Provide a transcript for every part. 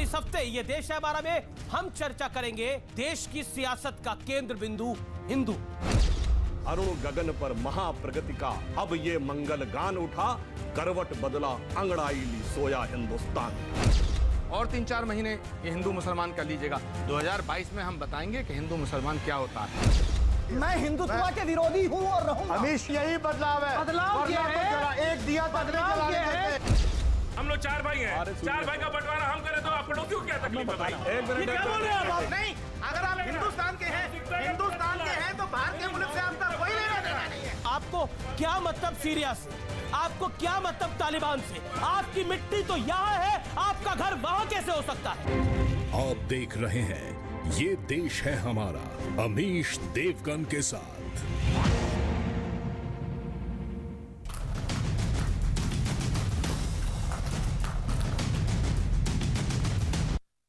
इस हफ्ते ये देश है हमारा में हम चर्चा करेंगे देश की सियासत का केंद्र बिंदु हिंदू। अरुण गगन पर महाप्रगति का अब ये मंगल गान उठा, करवट बदला अंगड़ाई ली सोया हिंदुस्तान। और 3-4 महीने ये हिंदू मुसलमान कर लीजिएगा। 2022 में हम बताएंगे कि हिंदू मुसलमान क्या होता है। मैं हिंदुत्व के विरोधी हूँ और रहूंगा। अमीश यही बदलाव है। बदलाव क्या है? एक दिया बदलाव क्या है? हम लोग 4 भाई हैं, 4 भाई का बंटवारा हम करें तो आप पड़ोसियों को क्या तकलीफ है भाई? एक मिनट क्या बोल रहे हैं आप? नहीं, अगर आप हिंदुस्तान के हैं तो बाहर के मुल्क से आपका कोई लेना देना नहीं है। आपको क्या मतलब सीरिया से, आपको क्या मतलब तालिबान से? आपकी मिट्टी तो यहाँ है, आपका घर वहाँ कैसे हो सकता है? आप देख रहे हैं ये देश है हमारा, अमीश देवगन के साथ।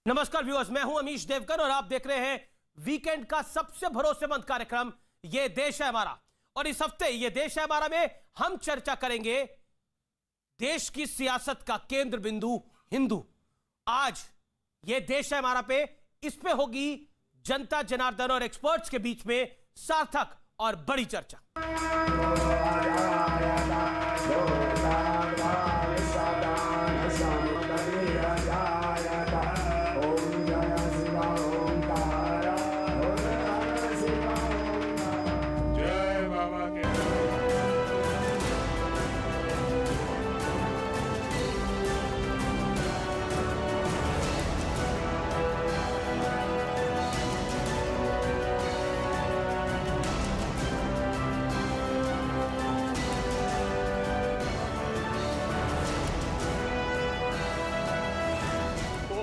नमस्कार व्यूअर्स, मैं हूं अमीश देवगन और आप देख रहे हैं वीकेंड का सबसे भरोसेमंद कार्यक्रम ये देश है हमारा। और इस हफ्ते ये देश है हमारा में हम चर्चा करेंगे देश की सियासत का केंद्र बिंदु हिंदू। आज ये देश है हमारा पे इस पे होगी जनता जनार्दन और एक्सपर्ट्स के बीच में सार्थक और बड़ी चर्चा।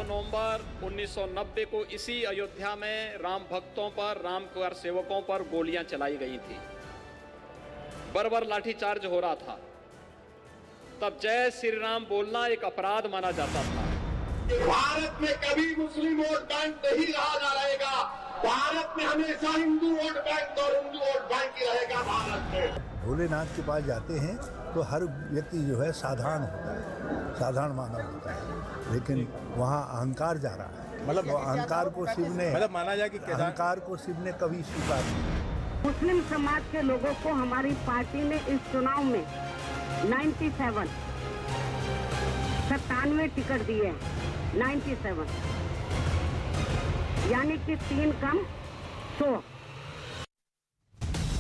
नवंबर 1990 को इसी अयोध्या में राम भक्तों पर, राम कार सेवकों पर गोलियां चलाई गई थी। बर्बर लाठीचार्ज हो रहा था। तब जय श्री राम बोलना एक अपराध माना जाता था। भारत में कभी मुस्लिम वोट बैंक नहीं रहा ना रहेगा। भारत में हमेशा हिंदू वोट बैंक और हिंदू वोट बैंक ही रहेगा। भारत में भोलेनाथ के पास जाते हैं तो हर व्यक्ति जो है साधारण होता है, साधारण मानव होता है, लेकिन वहाँ अहंकार जा रहा है। मतलब अहंकार को शिव ने, मतलब माना जाए कि अहंकार को शिव ने कभी स्वीकार नहीं। मुस्लिम समाज के लोगों को हमारी पार्टी ने इस चुनाव में 97 टिकट दिए हैं। 97 यानी कि 3 कम 100।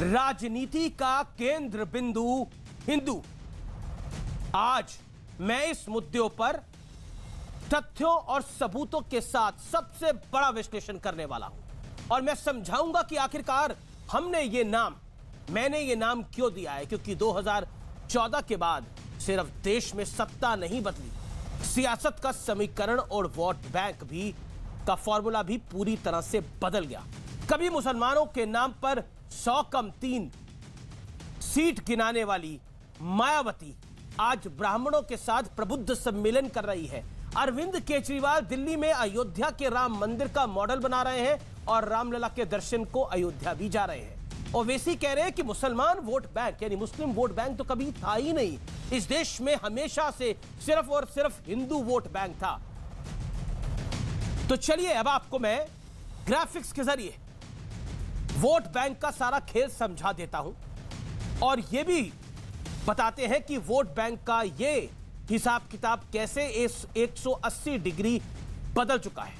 राजनीति का केंद्र बिंदु हिंदू। आज मैं इस मुद्दों पर तथ्यों और सबूतों के साथ सबसे बड़ा विश्लेषण करने वाला हूं और मैं समझाऊंगा कि आखिरकार मैंने ये नाम क्यों दिया है। क्योंकि 2014 के बाद सिर्फ देश में सत्ता नहीं बदली, सियासत का समीकरण और वोट बैंक भी का फॉर्मूला भी पूरी तरह से बदल गया। कभी मुसलमानों के नाम पर 100 कम 3 सीट गिनाने वाली मायावती आज ब्राह्मणों के साथ प्रबुद्ध सम्मेलन कर रही है। अरविंद केजरीवाल दिल्ली में अयोध्या के राम मंदिर का मॉडल बना रहे हैं और रामलला के दर्शन को अयोध्या भी जा रहे हैं। ओवैसी कह रहे हैं कि मुसलमान वोट बैंक यानी मुस्लिम वोट बैंक तो कभी था ही नहीं, इस देश में हमेशा से सिर्फ और सिर्फ हिंदू वोट बैंक था। तो चलिए अब आपको मैं ग्राफिक्स के जरिए वोट बैंक का सारा खेल समझा देता हूं और यह भी बताते हैं कि वोट बैंक का ये हिसाब किताब कैसे इस 180 डिग्री बदल चुका है।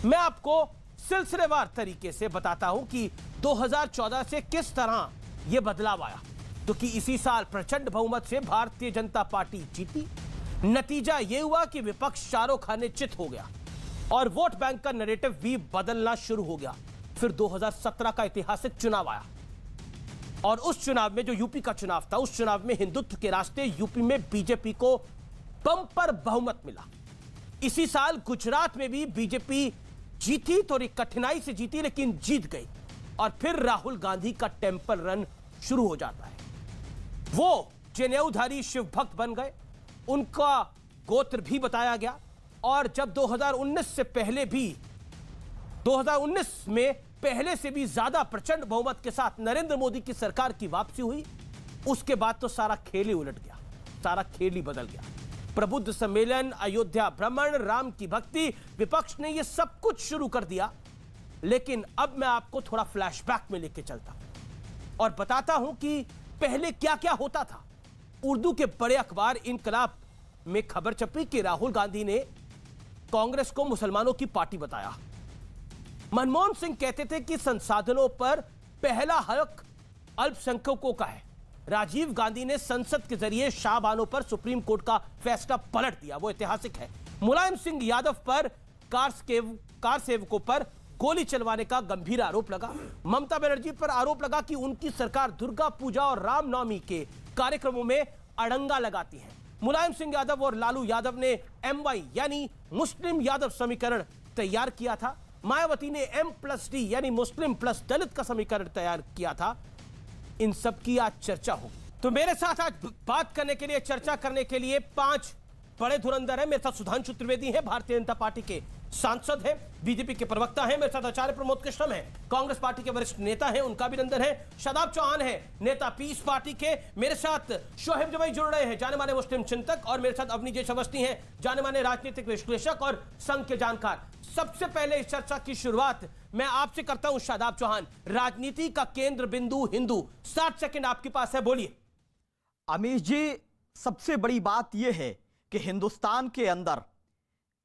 मैं आपको सिलसिलेवार तरीके से बताता हूं कि 2014 से किस तरह यह बदलाव आया। तो कि इसी साल प्रचंड बहुमत से भारतीय जनता पार्टी जीती। नतीजा यह हुआ कि विपक्ष चारों खाने चित हो गया और वोट बैंक का नैरेटिव भी बदलना शुरू हो गया। फिर 2017 का ऐतिहासिक चुनाव आया और उस चुनाव में जो यूपी का चुनाव था, उस चुनाव में हिंदुत्व के रास्ते यूपी में बीजेपी को बम्पर बहुमत मिला। इसी साल गुजरात में भी बीजेपी जीती, थोड़ी कठिनाई से जीती लेकिन जीत गई और फिर राहुल गांधी का टेंपल रन शुरू हो जाता है। वो जनेऊधारी शिव भक्त बन गए, उनका गोत्र भी बताया गया और जब 2019 में पहले से भी ज्यादा प्रचंड बहुमत के साथ नरेंद्र मोदी की सरकार की वापसी हुई, उसके बाद तो सारा खेल ही उलट गया, सारा खेल ही बदल गया। प्रबुद्ध सम्मेलन, अयोध्या भ्रमण, राम की भक्ति, विपक्ष ने यह सब कुछ शुरू कर दिया। लेकिन अब मैं आपको थोड़ा फ्लैशबैक में लेके चलता हूं और बताता हूं कि पहले क्या क्या होता था। उर्दू के बड़े अखबार इनकलाब में खबर छपी कि राहुल गांधी ने कांग्रेस को मुसलमानों की पार्टी बताया। मनमोहन सिंह कहते थे कि संसाधनों पर पहला हक अल्पसंख्यकों का है। राजीव गांधी ने संसद के जरिए शाहबानों पर सुप्रीम कोर्ट का फैसला पलट दिया, वो ऐतिहासिक है। मुलायम सिंह यादव पर कार सेवकों पर गोली चलवाने का गंभीर आरोप लगा। ममता बनर्जी पर आरोप लगा कि उनकी सरकार दुर्गा पूजा और रामनवमी के कार्यक्रमों में अड़ंगा लगाती है। मुलायम सिंह यादव और लालू यादव ने MY यानी मुस्लिम यादव समीकरण तैयार किया था। मायावती ने M+D यानी मुस्लिम प्लस दलित का समीकरण तैयार किया था। इन सब की आज चर्चा होगी। तो मेरे साथ आज बात करने के लिए, चर्चा करने के लिए 5 बड़े धुरंधर हैं। मेरे साथ सुधांशु त्रिवेदी हैं, भारतीय जनता पार्टी के सांसद हैं, बीजेपी के प्रवक्ता हैं। मेरे साथ आचार्य प्रमोद कृष्णम हैं, कांग्रेस पार्टी के वरिष्ठ नेता हैं, उनका अभिनंदन है। शादाब चौहान हैं, नेता पीस पार्टी के। मेरे साथ शोहेब जमाई जुड़ रहे हैं, जाने माने मुस्लिम चिंतक, और मेरे साथ अवनी जैश अवस्थी हैं, जाने माने राजनीतिक विश्लेषक और संघ के जानकार। सबसे पहले इस चर्चा की शुरुआत मैं आपसे करता हूं शादाब चौहान। राजनीति का केंद्र बिंदु हिंदू, 60 सेकंड आपके पास है, बोलिए। अमीश जी, सबसे बड़ी बात यह है कि हिंदुस्तान के अंदर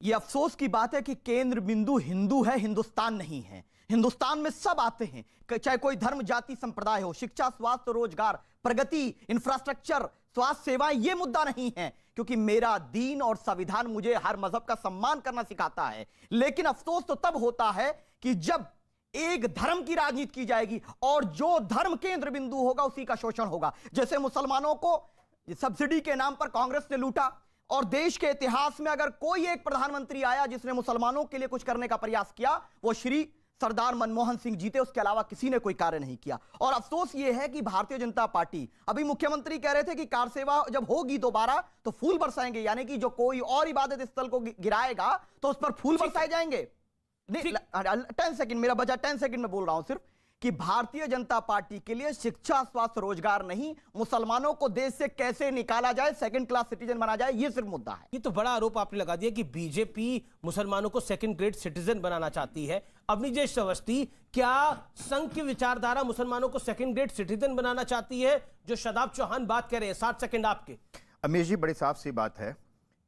यह अफसोस की बात है कि केंद्र बिंदु हिंदू है, हिंदुस्तान नहीं है। हिंदुस्तान में सब आते हैं, चाहे कोई धर्म, जाति, संप्रदाय हो। शिक्षा, स्वास्थ्य, रोजगार, प्रगति, इंफ्रास्ट्रक्चर, स्वास्थ्य सेवाएं, ये मुद्दा नहीं है, क्योंकि मेरा दीन और संविधान मुझे हर मजहब का सम्मान करना सिखाता है। लेकिन अफसोस तो तब होता है कि जब एक धर्म की राजनीति की जाएगी और जो धर्म केंद्र बिंदु होगा उसी का शोषण होगा। जैसे मुसलमानों को सब्सिडी के नाम पर कांग्रेस ने लूटा, और देश के इतिहास में अगर कोई एक प्रधानमंत्री आया जिसने मुसलमानों के लिए कुछ करने का प्रयास किया, वो श्री सरदार मनमोहन सिंह जी थे। उसके अलावा किसी ने कोई कार्य नहीं किया। और अफसोस यह है कि भारतीय जनता पार्टी, अभी मुख्यमंत्री कह रहे थे कि कार सेवा जब होगी दोबारा तो फूल बरसाएंगे, यानी कि जो कोई और इबादत स्थल को गिराएगा तो उस पर फूल बरसाए जाएंगे। 10 सेकंड मेरा बचा, 10 सेकंड में बोल रहा हूं सिर्फ कि भारतीय जनता पार्टी के लिए शिक्षा, स्वास्थ्य, रोजगार नहीं, मुसलमानों को देश से कैसे निकाला जाए, सेकंड क्लास सिटीजन बना जाए, यह सिर्फ मुद्दा है। ये तो बड़ा आरोप आपने लगा दिया कि बीजेपी मुसलमानों को सेकंड ग्रेड सिटीजन बनाना चाहती है। अवनी जैश अवस्थी, क्या संघ की विचारधारा मुसलमानों को सेकंड ग्रेड सिटीजन बनाना चाहती है, जो शादाब चौहान बात कर रहे हैं? 60 सेकंड आपके। अमीश जी, बड़ी साफ सी बात है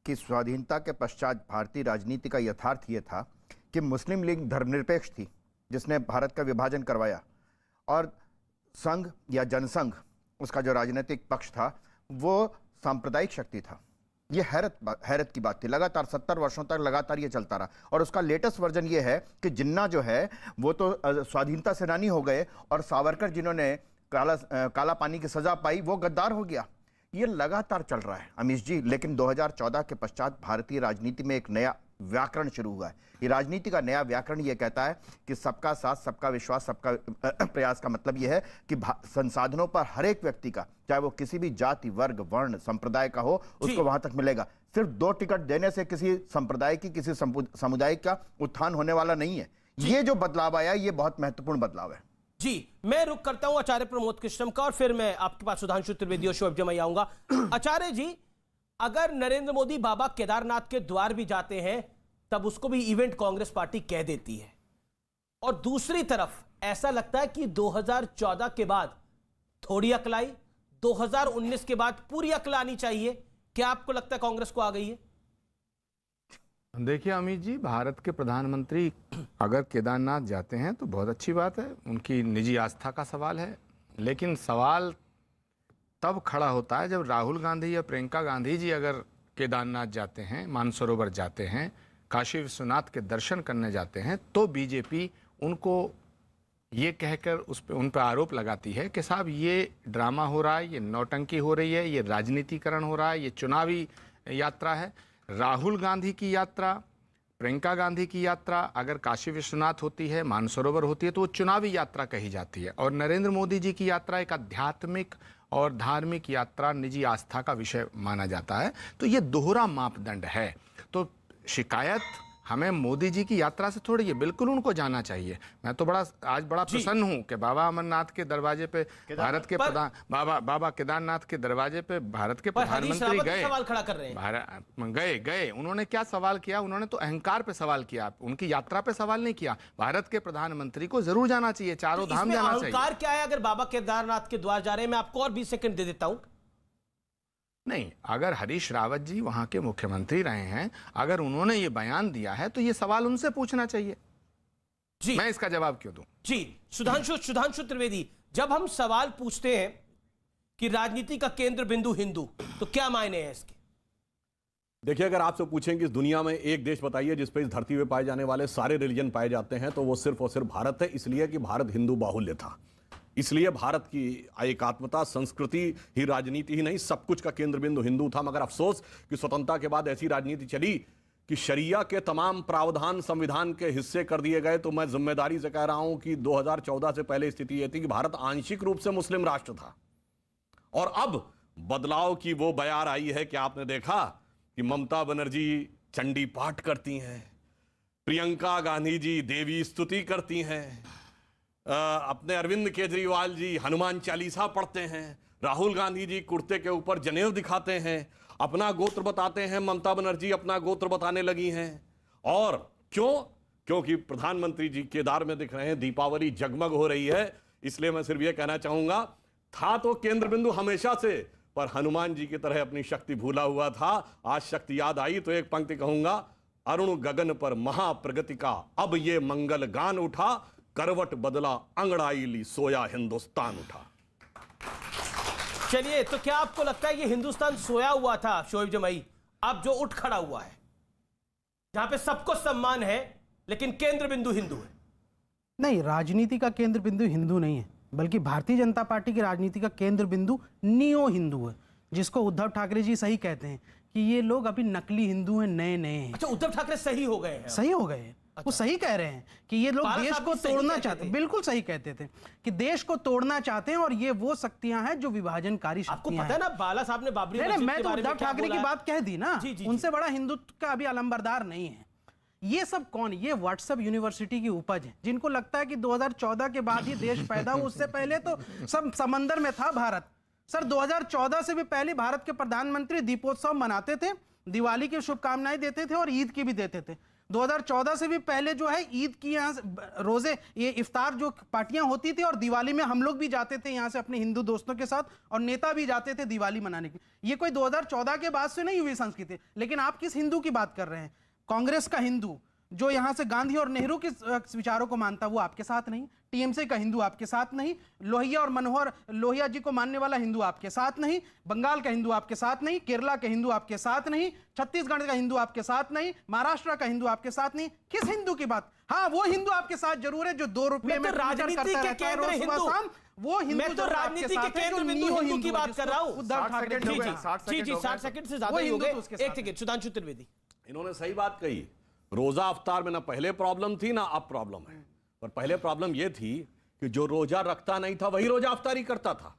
कि स्वाधीनता के पश्चात भारतीय राजनीति का यथार्थ यह था कि मुस्लिम लीग धर्मनिरपेक्ष थी, जिसने भारत का विभाजन करवाया, और संघ या जनसंघ, उसका जो राजनीतिक पक्ष था, वो सांप्रदायिक शक्ति था। ये हैरत की बात थी। लगातार 70 वर्षों तक लगातार ये चलता रहा। और उसका लेटेस्ट वर्जन ये है कि जिन्ना जो है वो तो स्वाधीनता सेनानी हो गए, और सावरकर जिन्होंने काला पानी की सजा पाई वो गद्दार हो गया। ये लगातार चल रहा है अमीश जी। लेकिन 2014 के पश्चात भारतीय राजनीति में एक नया व्याकरण शुरू हुआ है। ये राजनीति का नया व्याकरण ये कहता है कि सबका साथ, सबका विश्वास, सबका प्रयास का मतलब यह है कि संसाधनों पर हर एक व्यक्ति का, चाहे वो किसी भी जाति, वर्ग, वर्ण, संप्रदाय का हो, उसको वहां तक मिलेगा। सिर्फ 2 टिकट देने से किसी संप्रदाय की, किसी समुदाय का उत्थान होने वाला नहीं है। ये जो बदलाव आया, ये बहुत महत्वपूर्ण बदलाव है। जी, मैं रुक करता हूं आचार्य प्रमोद कृष्णम का, और फिर मैं आपके पास सुधांशु त्रिवेदी और शोएब जमाई आऊंगा। आचार्य जी, अगर नरेंद्र मोदी बाबा केदारनाथ के द्वार भी जाते हैं तब उसको भी इवेंट कांग्रेस पार्टी कह देती है, और दूसरी तरफ ऐसा लगता है कि 2014 के बाद थोड़ी अकल आई, 2019 के बाद पूरी अकल आनी चाहिए। क्या आपको लगता है कांग्रेस को आ गई है? देखिए अमित जी, भारत के प्रधानमंत्री अगर केदारनाथ जाते हैं तो बहुत अच्छी बात है, उनकी निजी आस्था का सवाल है। लेकिन सवाल तब खड़ा होता है जब राहुल गांधी या प्रियंका गांधी जी अगर केदारनाथ जाते हैं, मानसरोवर जाते हैं, काशी विश्वनाथ के दर्शन करने जाते हैं, तो बीजेपी उनको ये कहकर उन पर आरोप लगाती है कि साहब ये ड्रामा हो रहा है, ये नौटंकी हो रही है, ये राजनीतिकरण हो रहा है, ये चुनावी यात्रा है। राहुल गांधी की यात्रा, प्रियंका गांधी की यात्रा अगर काशी विश्वनाथ होती है, मानसरोवर होती है, तो वो चुनावी यात्रा कही जाती है। और नरेंद्र मोदी जी की यात्रा एक आध्यात्मिक और धार्मिक यात्रा, निजी आस्था का विषय माना जाता है। तो ये दोहरा मापदंड है। तो शिकायत हमें मोदी जी की यात्रा से थोड़ी है, बिल्कुल उनको जाना चाहिए। मैं तो आज बड़ा प्रसन्न हूं कि बाबा अमरनाथ के दरवाजे पे भारत के प्रधान बाबा केदारनाथ के दरवाजे पे भारत के प्रधानमंत्री गए, सवाल खड़ा कर रहे हैं। गए उन्होंने क्या सवाल किया? उन्होंने तो अहंकार पे सवाल किया, उनकी यात्रा पे सवाल नहीं किया। भारत के प्रधानमंत्री को जरूर जाना चाहिए, चारों धाम जाना चाहिए। अहंकार क्या है अगर बाबा केदारनाथ के द्वार जा रहे हैं? मैं आपको और 20 सेकंड दे देता हूं। नहीं, अगर हरीश रावत जी वहां के मुख्यमंत्री रहे हैं, अगर उन्होंने ये बयान दिया है तो ये सवाल उनसे पूछना चाहिए जी। मैं इसका जवाब क्यों दूं? जी सुधांशु त्रिवेदी, जब हम सवाल पूछते हैं कि राजनीति का केंद्र बिंदु हिंदू, तो क्या मायने हैं इसके? देखिए, अगर आपसे पूछें कि इस दुनिया में एक देश बताइए जिस पे इस धरती पे पाए जाने वाले सारे रिलीजन पाए जाते हैं, तो वो सिर्फ और सिर्फ भारत है। इसलिए कि भारत हिंदू बाहुल्य था, इसलिए भारत की एकात्मता, संस्कृति ही, राजनीति ही नहीं, सब कुछ का केंद्र बिंदु हिंदू था। मगर अफसोस कि स्वतंत्रता के बाद ऐसी राजनीति चली कि शरिया के तमाम प्रावधान संविधान के हिस्से कर दिए गए। तो मैं जिम्मेदारी से कह रहा हूं कि 2014 से पहले स्थिति यह थी कि भारत आंशिक रूप से मुस्लिम राष्ट्र था, और अब बदलाव की वो बयार आई है कि आपने देखा कि ममता बनर्जी चंडी पाठ करती हैं, प्रियंका गांधी जी देवी स्तुति करती हैं, अपने अरविंद केजरीवाल जी हनुमान चालीसा पढ़ते हैं, राहुल गांधी जी कुर्ते के ऊपर जनेऊ दिखाते हैं, अपना गोत्र बताते हैं, ममता बनर्जी अपना गोत्र बताने लगी हैं। और क्यों? क्योंकि प्रधानमंत्री जी केदार में दिख रहे हैं, दीपावली जगमग हो रही है। इसलिए मैं सिर्फ यह कहना चाहूंगा, था तो केंद्र बिंदु हमेशा से, पर हनुमान जी की तरह अपनी शक्ति भूला हुआ था। आज शक्ति याद आई तो एक पंक्ति कहूंगा, अरुण गगन पर महाप्रगति का अब ये मंगल गान उठा, करवट बदला अंगड़ाई ली सोया हिंदुस्तान उठा। चलिए, तो क्या आपको लगता है ये हिंदुस्तान सोया हुआ था शोएब जमाई, अब जो उठ खड़ा हुआ है, जहां पे सबको सम्मान है लेकिन केंद्र बिंदु हिंदू है? नहीं, राजनीति का केंद्र बिंदु हिंदू नहीं है, बल्कि भारतीय जनता पार्टी की राजनीति का केंद्र बिंदु नियो हिंदू है, जिसको उद्धव ठाकरे जी सही कहते हैं कि ये लोग अभी नकली हिंदू हैं, नए हैं। अच्छा, उद्धव ठाकरे सही हो गए हैं? सही हो गए हैं। अच्छा। वो सही कह रहे हैं कि ये लोग देश को तोड़ना चाहते हैं। बिल्कुल सही कहते थे कि देश को तोड़ना चाहते हैं, और ये वो शक्तियां हैं जो विभाजनकारी शक्तियां हैं। आपको पता है ना, बाला साहब ने बाबरी मस्जिद के मैं तो बारे में उद्धव ठाकरे की बात कह दी ना। उनसे बड़ा हिंदुत्व का अभी अलंबरदार नहीं है। ये सब कौन? ये व्हाट्सएप यूनिवर्सिटी की उपज है, जिनको लगता है कि 2014 के बाद ही देश पैदा हुआ, उससे पहले तो सब समंदर में था भारत। सर, 2014 से भी पहले भारत के प्रधानमंत्री दीपोत्सव मनाते थे, दिवाली की शुभकामनाएं देते थे और ईद की भी देते थे। 2014 से भी पहले जो है ईद की यहाँ रोजे, ये इफ्तार जो पार्टियां होती थी, और दिवाली में हम लोग भी जाते थे यहाँ से अपने हिंदू दोस्तों के साथ, और नेता भी जाते थे दिवाली मनाने की। ये कोई 2014 के बाद से नहीं हुई संस्कृति। लेकिन आप किस हिंदू की बात कर रहे हैं? कांग्रेस का हिंदू जो यहां से गांधी और नेहरू के विचारों को मानता, वो आपके साथ नहीं। टीएमसी का हिंदू आपके साथ नहीं। लोहिया और मनोहर लोहिया जी को मानने वाला हिंदू आपके साथ नहीं। बंगाल का हिंदू आपके साथ नहीं। केरला के हिंदू आपके साथ नहीं। छत्तीसगढ़ का हिंदू आपके साथ नहीं। महाराष्ट्र का हिंदू आपके साथ नहीं। किस हिंदू की बात? हाँ, वो हिंदू आपके साथ जरूर है जो 2 रुपए में राजनीति के केंद्र हिंदू, वो हिंदू। मैं तो राजनीति के केंद्र बिंदु हिंदू की बात कर रहा हूं। उद्धव ठाकरे जी 60 सेकंड से ज्यादा ही हो गए। एक सेकंड, सुधांशु त्रिवेदी, इन्होंने सही बात कही। रोजा अफ्तार में ना पहले प्रॉब्लम थी ना अब प्रॉब्लम है। पर पहले प्रॉब्लम यह थी कि जो रोजा रखता नहीं था वही रोजा अफ्तारी करता था।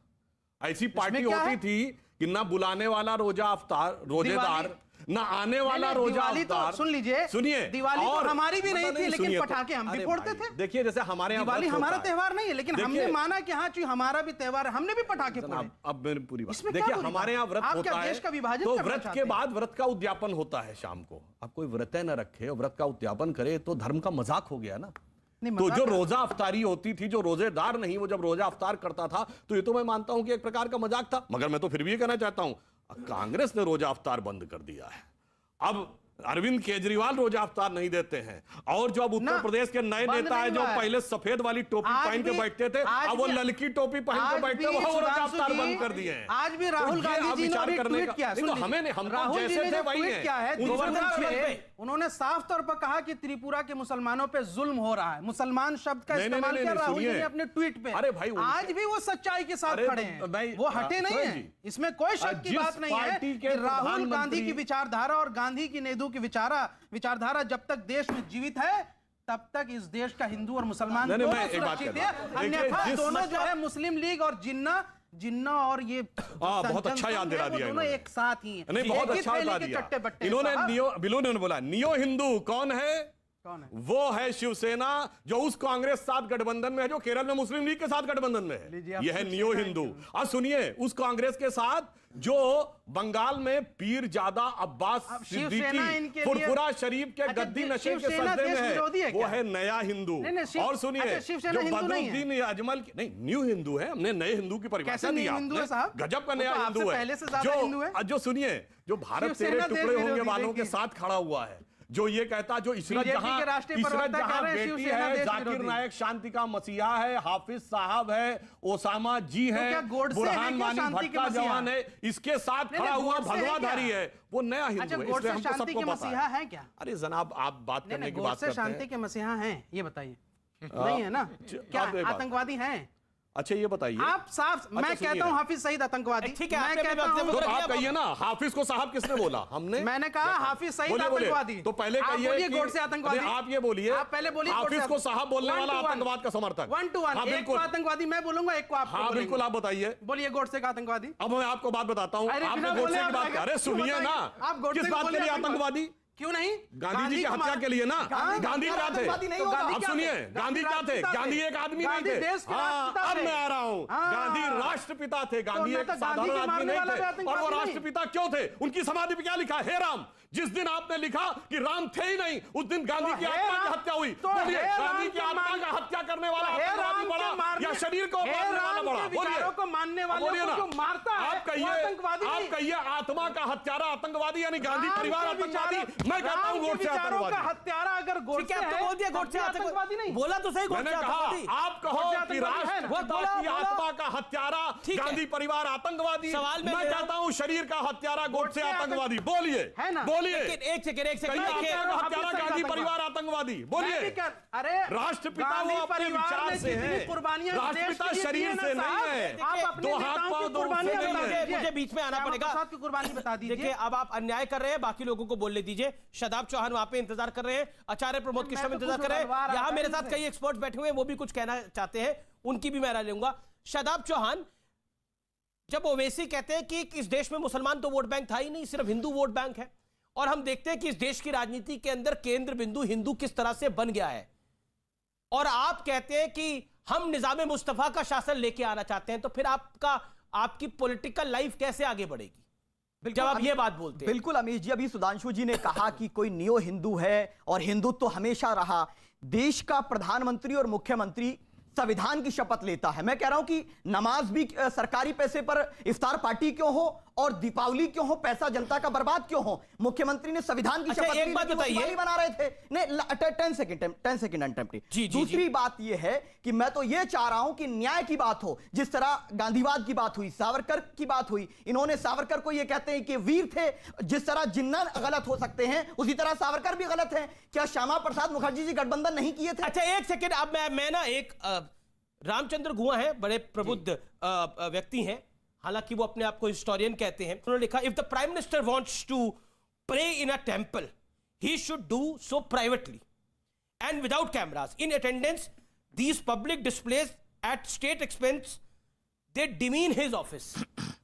ऐसी पार्टी होती थी कि ना बुलाने वाला रोजा अफ्तार रोजेदार, ना आने वाला रोजा अफ्तार। सुन लीजिए, सुनिए, दिवाली तो हमारी भी नहीं थी, लेकिन पटाखे हम भी फोड़ते थे। देखिए, जैसे हमारे यहाँ दिवाली हमारा त्योहार नहीं है, लेकिन हमने माना कि हाँ, हमारा भी त्योहार है, हमने भी पटाखे फोड़े। अब मेरी पूरी बात देखिए, हमारे यहाँ व्रत होता है तो व्रत के बाद व्रत का उद्यापन होता है शाम को। अब कोई व्रत न रखे और व्रत का उद्यापन करे तो धर्म का मजाक हो गया ना। तो जो रोजा अफ्तारी होती थी, जो रोजेदार नहीं वो जब रोजा अफ्तार करता था, तो ये तो मैं मानता हूं कि एक प्रकार का मजाक था। मगर मैं तो फिर भी ये कहना चाहता हूं, कांग्रेस ने रोजा अफ्तार बंद कर दिया है। अब अरविंद केजरीवाल रोजा अफ्तार नहीं देते हैं, और जो अब उत्तर प्रदेश के नए नेता है जो पहले सफेद वाली टोपी पहन के बैठते थे, अब वो ललकी टोपी पहन के बैठते हैं, वो रोजा अफ्तार बंद कर दिए हैं। आज भी राहुल गांधी जी ने ट्वीट किया, हमें हम जैसे थे वही है। उन्होंने साफ तौर पर कहा कि त्रिपुरा के मुसलमानों पे जुल्म हो रहा है। मुसलमान शब्द का इस्तेमाल किया राहुल जी ने अपने ट्वीट पे। अरे भाई, आज भी वो सच्चाई के साथ खड़े हैं, वो हटे नहीं है, इसमें कोई शक की बात नहीं है कि राहुल गांधी की विचारधारा और गांधी की नेहरू की विचारधारा जब तक देश में जीवित है, तब तक इस देश का हिंदू और मुसलमान दोनों सुरक्षित है। अन्यथा दोनों जो है मुस्लिम लीग और जिन्ना जिन्ना और ये बहुत अच्छा याद दिला दिया दोनों एक साथ ही हैं। नहीं, बहुत अच्छा बता दिया इन्होंने। बिलो ने बोला नियो हिंदू कौन है? वो है शिवसेना, जो उस कांग्रेस साथ गठबंधन में है, जो केरल में मुस्लिम लीग के साथ गठबंधन में है। यह है नियो हिंदू। अब सुनिए, उस कांग्रेस के साथ जो बंगाल में पीर जादा अब्बास सिद्दीकी फुरफुरा शरीफ के गद्दी नशे के सजदे में है, वो है नया हिंदू। और सुनिए, जो बदरुद्दीन अजमल नहीं, न्यू हिंदू है। हमने नए हिंदू की परिभाषा दी आपने, गजब का नया हिंदू है। जो सुनिए, जो भारत तेरे टुकड़े होंगे वालों के साथ खड़ा हुआ है, जो ये कहता, जो इशरत जहां बेटी है, जाकिर नायक शांति का मसीहा है, हाफिज साहब है, ओसामा जी है, बुरहान वानी भट्ट का जवान है, इसके साथ खड़ा हुआ भगवाधारी है, वो नया हिंदू है। इसलिए हमको सबको पता है। क्या? अरे जनाब, आप बात करने की बात करते हैं, शांति के मसीहा हैं, ये बताइए। नहीं है ना? क्या आतंकवादी हैं? अच्छा ये बताइए आप साफ। मैं कहता हूं हाफिज सईद आतंकवादी। ठीक है, मैं कहता हूं, तो आप कहिए ना, हाफिज को साहब किसने बोला? हमने। मैंने कहा हाफिज सईद आतंकवादी। तो पहले कहिए गोडसे आतंकवादी। आप ये बोलिए, आप पहले बोलिए हाफिज को साहब बोलने वाला आतंकवाद का समर्थक। 1 to 1 एक को आतंकवादी मैं बोलूंगा, एक को आप। हाँ बिल्कुल, आप बताइए। बोलिए गोडसे का आतंकवादी। अब मैं आपको बात बताता हूँ। आपने गोडसे की बात, अरे सुनिए ना, किस बात के लिए आतंकवादी? क्यों नहीं? गांधी जी की हत्या के लिए ना। गांधी क्या थे? अब सुनिए, गांधी क्या थे? गांधी एक आदमी नहीं थे। अब मैं आ रहा हूँ, गांधी राष्ट्रपिता थे। गांधी एक साधारण आदमी नहीं थे। और वो राष्ट्रपिता क्यों थे? उनकी समाधि पे क्या लिखा? हे राम। जिस दिन आपने लिखा कि राम थे ही नहीं, उस दिन गांधी की आत्मा की हत्या हुई। बोलिए, गांधी की आत्मा का हत्या करने वाला आतंकवादी बड़ा या शरीर को मारने वाला बड़ा? बोलिए, को मानने वाले को जो मारता है, आप कहिए आत्मा का हत्यारा आतंकवादी यानी गांधी परिवार आतंकवादी। मैं कहता हूं गोडसे आतंकवादी। हत्यारा अगर गोडसे है, बोल दिया गोडसे आतंकवादी नहीं बोला तो सही। मैंने कहा, आप कहो कि राष्ट्रपिता की आत्मा का हत्यारा गांधी परिवार आतंकवादी। मैं कहता हूं शरीर का हत्यारा गोडसे आतंकवादी। बोलिए, बोलिए। एक सेकंड हत्यारा गांधी परिवार आतंकवादी। बोलिए। अरे राष्ट्रपिता वो अपने विचार से है, राष्ट्रपिता शरीर से नहीं है। दो हाथ पांव दो मुझे बीच में आना पड़ेगा। कुर्बानी बता दीजिए। देखिए, अब आप अन्याय कर रहे हैं, बाकी लोगों को बोलने दीजिए। शादाब चौहान वहां पे इंतजार कर रहे हैं, आचार्य प्रमोद कृष्ण इंतजार कर रहे हैं, यहां मेरे साथ कई एक्सपर्ट्स बैठे हुए हैं, वो भी कुछ कहना चाहते हैं, उनकी भी मैं राय लूंगा। शादाब चौहान, जब ओवैसी कहते हैं कि इस देश में मुसलमान तो वोट बैंक था ही नहीं, सिर्फ हिंदू वोट बैंक है, और हम देखते हैं कि इस देश की राजनीति के अंदर केंद्र बिंदु हिंदू किस तरह से बन गया है, और आप कहते हैं कि हम निजाम मुस्तफा का शासन लेके आना चाहते हैं, तो फिर आपकी पॉलिटिकल लाइफ कैसे आगे बढ़ेगी जब आप ये बात बोलते हैं? बिल्कुल अमीश जी, अभी सुधांशु जी ने कहा कि कोई नियो हिंदू है और हिंदुत्व तो हमेशा रहा। देश का प्रधानमंत्री और मुख्यमंत्री संविधान की शपथ लेता है। मैं कह रहा हूं कि नमाज भी सरकारी पैसे पर इफ्तार पार्टी क्यों हो और दीपावली क्यों हो, पैसा जनता का बर्बाद क्यों हो? मुख्यमंत्री ने संविधान की शपथ एक बात बताइए, बना रहे थे। नहीं, 10 सेकंड अनटेम्प्टी। दूसरी बात यह है कि मैं तो यह चाह रहा हूं कि न्याय की बात हो। जिस तरह गांधीवाद की बात हुई, सावरकर की बात हुई, इन्होंने सावरकर को यह कहते हैं कि वीर थे। जिस तरह जिन्ना गलत हो सकते हैं, उसी तरह सावरकर भी गलत है। क्या श्यामा प्रसाद मुखर्जी जी गठबंधन नहीं किए थे? अच्छा एक सेकेंड, अब मैं ना एक रामचंद्र गुहा है, बड़े प्रबुद्ध व्यक्ति हैं, हालांकि वो अपने आप को हिस्टोरियन कहते हैं। उन्होंने लिखा, if the prime minister wants to pray in a temple, he should do so privately and without cameras in attendance. These public displays at state expense they demean his office.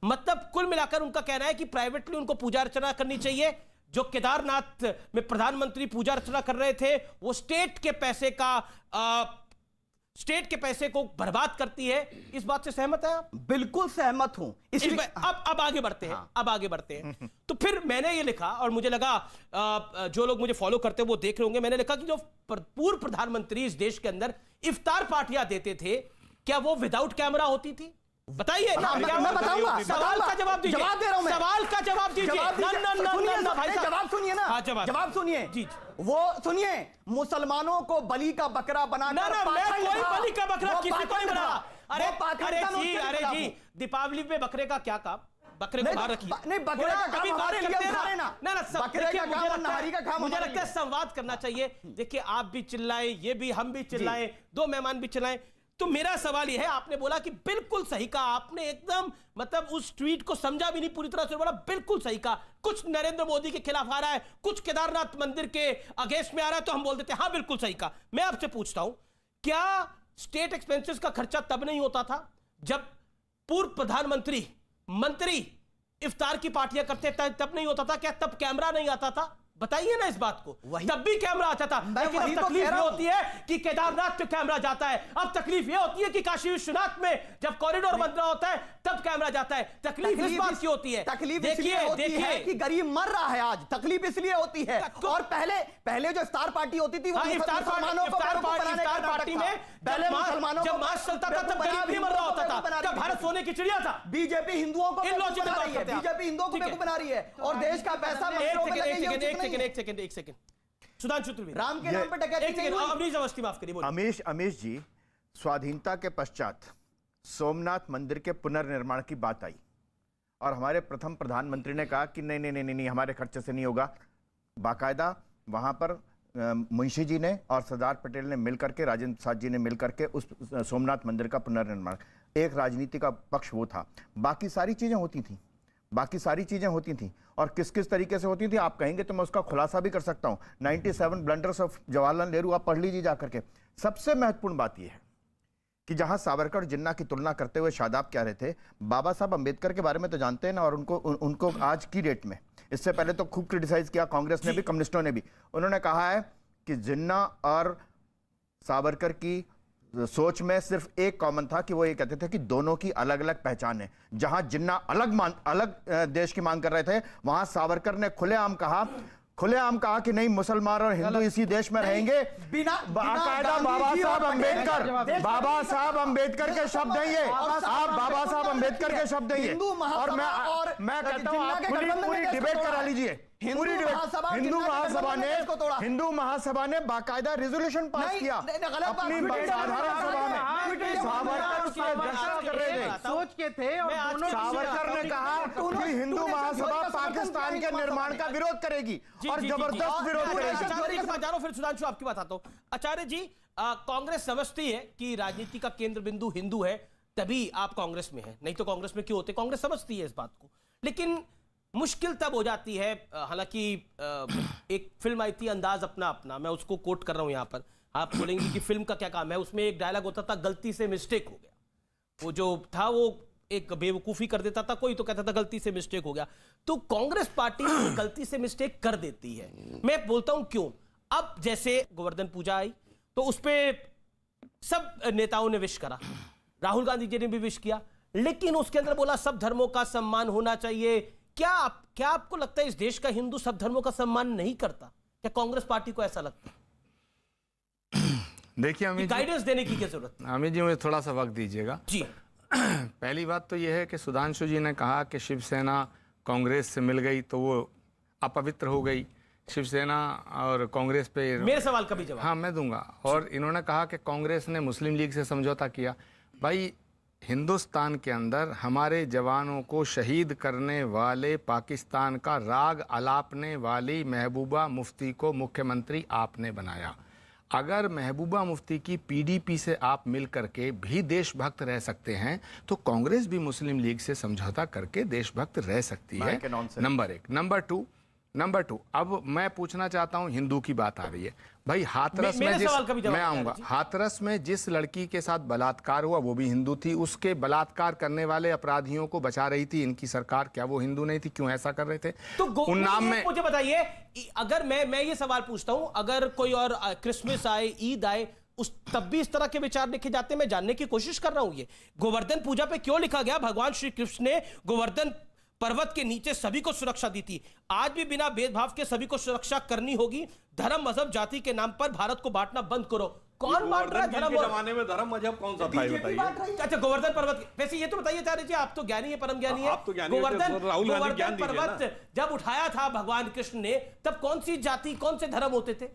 मतलब कुल मिलाकर उनका कहना है कि प्राइवेटली उनको पूजा अर्चना करनी चाहिए। जो केदारनाथ में प्रधानमंत्री पूजा अर्चना कर रहे थे, वो स्टेट के पैसे को बर्बाद करती है। इस बात से सहमत है आप? बिल्कुल सहमत हूं। अब आगे बढ़ते हैं। अब आगे बढ़ते हैं। तो फिर मैंने ये लिखा, और मुझे लगा जो लोग मुझे फॉलो करते हैं वो देख रहे होंगे, मैंने लिखा कि जो पूर्व प्रधानमंत्री इस देश के अंदर इफ्तार पार्टियां देते थे, क्या वो विदाउट कैमरा होती थी? बताइए। मैं बताऊंगा। सवाल का जवाब दीजिए। जवाब दे रहा हूं मैं। सवाल का जवाब दीजिए। जवाब सुनिए ना। जवाब सुनिए। जी वो सुनिए, मुसलमानों को बलि का बकरा बनाकर कोई बलि का बकरा किसी को नहीं बना। अरे जी, दीपावली पे बकरे का क्या काम? बकरे को बाहर रखिए। नहीं, बकरे का काम हमारे लिए उठाए ना। बकरे का काम, नहारी का काम। मुझे लगता है संवाद करना चाहिए। देखिए, आप भी चिल्लाएं, ये भी, हम भी चिल्लाएं, दो मेहमान भी चिल्लाएं। तो मेरा सवाल यह है, आपने बोला कि बिल्कुल सही कहा आपने, एकदम मतलब उस ट्वीट को समझा भी नहीं पूरी तरह से, बोला बिल्कुल सही कहा। कुछ नरेंद्र मोदी के खिलाफ आ रहा है, कुछ केदारनाथ मंदिर के अगेंस्ट में आ रहा है, तो हम बोल देते हैं हाँ बिल्कुल सही कहा। मैं आपसे पूछता हूं, क्या स्टेट एक्सपेंसेस का खर्चा तब नहीं होता था जब पूर्व प्रधानमंत्री मंत्री इफ्तार की पार्टियां करते तब नहीं होता था क्या? तब कैमरा नहीं आता था? बताइए ना इस बात को। तब भी कैमरा आता था, लेकिन अब तकलीफ ये होती है कि केदारनाथ पे कैमरा जाता है। अब तकलीफ ये होती है कि काशी विश्वनाथ में जब कॉरिडोर बन रहा होता है तब कैमरा जाता है। तकलीफ इस बात की होती है, तकलीफ देखिए कि गरीब मर रहा है आज, तकलीफ इसलिए होती है। और पहले जो इफ्तार पार्टी होती थी वो मुसलमानों को पार्टी में पहले मुसलमानों जब मास चलता था तब गरीब भी मर रहा होता था। तब भारत सोने की चिड़िया था। बीजेपी हिंदुओं को बीजेपी हिंदुओं को बेवकूफ बना रही है और देश का पैसा एक सेकंड सुधांशु त्रिवेदी, राम के नाम पर डकैती अमीश अवस्थी, माफ करिए। अमीश जी, स्वाधीनता के पश्चात सोमनाथ मंदिर के पुनर्निर्माण की बात आई और हमारे प्रथम प्रधानमंत्री ने कहा कि नहीं, हमारे खर्चे से नहीं होगा। बाकायदा वहां पर मुंशी जी ने और सरदार पटेल ने मिलकर के, राजेंद्र प्रसाद जी ने मिलकर के उस सोमनाथ मंदिर का पुनर्निर्माण, एक राजनीति का पक्ष वो था। बाकी सारी चीजें होती थी और किस किस तरीके से होती थी आप कहेंगे तो मैं उसका खुलासा भी कर सकता हूं। 97 ब्लंडर्स ऑफ जवाहरलाल नेहरू आप पढ़ लीजिए जाकर के। सबसे महत्वपूर्ण बात यह है कि जहां सावरकर जिन्ना की तुलना करते हुए शादाब कह रहे थे, बाबा साहब अंबेडकर के बारे में तो जानते हैं ना, और उनको आज की डेट में, इससे पहले तो खूब क्रिटिसाइज किया कांग्रेस ने भी, कम्युनिस्टों ने भी। उन्होंने कहा है कि जिन्ना और सावरकर की सोच में सिर्फ एक कॉमन था कि वो ये कहते थे कि दोनों की अलग अलग पहचान है। जहां जिन्ना अलग देश की मांग कर रहे थे, वहां सावरकर ने खुलेआम कहा कि नहीं, मुसलमान और हिंदू इसी देश में रहेंगे। बाकायदा बाबा साहब अंबेडकर के शब्द हैं ये, आप बाबा साहब अंबेडकर के शब्द हैं ये। और मैं कहता हूं आप पूरी डिबेट करा लीजिए। हिंदू महासभा ने बाकायदा रेजोल्यूशन पास किया अपनी साधारण सभा में। सावरकर कर रहे थे, सोच के थे, और सावरकर ने कहा कि हिंदू महासभा पाकिस्तान के निर्माण का विरोध करेगी और जबरदस्त विरोध करेगी। फिर सुधांशु आपकी बात आता हूं। आचार्य जी, कांग्रेस समझती है कि राजनीति का केंद्र बिंदु हिंदू है, तभी आप कांग्रेस में हैं, नहीं तो कांग्रेस में क्यों होते? कांग्रेस समझती है इस बात को, लेकिन मुश्किल तब हो जाती है। हालांकि एक फिल्म आई थी अंदाज अपना अपना, मैं उसको कोट कर रहा हूं यहां पर। आप बोलेंगे कि फिल्म का क्या काम है, उसमें एक डायलॉग होता था, गलती से मिस्टेक हो गया। वो जो था वो एक बेवकूफी कर देता था, कोई तो कहता था गलती से मिस्टेक हो गया। तो कांग्रेस पार्टी गलती से मिस्टेक कर देती है। मैं बोलता हूं क्यों। अब जैसे गोवर्धन पूजा आई तो उस पर सब नेताओं ने विश करा, राहुल गांधी जी ने भी विश किया, लेकिन उसके अंदर बोला सब धर्मों का सम्मान होना चाहिए। क्या आपको लगता है इस देश का हिंदू सब धर्मों का सम्मान नहीं करता? क्या कांग्रेस पार्टी को ऐसा लगता है? देखिए अमित जी, गाइडेंस देने की क्या जरूरत है? अमित जी मुझे थोड़ा सा वक्त दीजिएगा जी। पहली बात तो यह है कि सुधांशु जी ने कहा कि शिवसेना कांग्रेस से मिल गई तो वो अपवित्र हो गई। शिवसेना और कांग्रेस पे मेरे सवाल का भी जवाब। हाँ मैं दूंगा। और इन्होंने कहा कि कांग्रेस ने मुस्लिम लीग से समझौता किया। भाई, हिंदुस्तान के अंदर हमारे जवानों को शहीद करने वाले पाकिस्तान का राग अलापने वाली महबूबा मुफ्ती को मुख्यमंत्री आपने बनाया। अगर महबूबा मुफ्ती की पीडीपी से आप मिल करके भी देशभक्त रह सकते हैं तो कांग्रेस भी मुस्लिम लीग से समझौता करके देशभक्त रह सकती है। नंबर एक। नंबर टू, अब मैं पूछना चाहता हूं, हिंदू की बात आ रही है भाई, हाथरस में मैं आऊंगा, हाथरस में जिस लड़की के साथ बलात्कार हुआ वो भी हिंदू थी, उसके बलात्कार करने वाले अपराधियों को बचा रही थी इनकी सरकार, क्या वो हिंदू नहीं थी? क्यों ऐसा कर रहे थे? तो उन्नाव में मुझे बताइए, अगर मैं ये सवाल पूछता हूं, अगर कोई और क्रिसमस आए, ईद आए, तब भी इस तरह के विचार लिखे जाते हैं? मैं जानने की कोशिश कर रहा हूं। ये गोवर्धन पूजा पे क्यों लिखा गया? भगवान श्री कृष्ण ने गोवर्धन पर्वत के नीचे सभी को सुरक्षा दी थी। आज भी बिना भेदभाव के सभी को सुरक्षा करनी होगी। धर्म मजहब जाति के नाम पर भारत को बांटना बंद करो। कौन बांट रहा है? धर्म जमाने में धर्म मजहब कौन सा था ये बताइए। अच्छा, गोवर्धन पर्वत, वैसे ये तो बताइए आचार्य जी, आप तो ज्ञानी है, परम ज्ञानी है। गोवर्धन पर्वत जब उठाया था भगवान कृष्ण ने, तब कौन सी जाति, कौन से धर्म होते थे?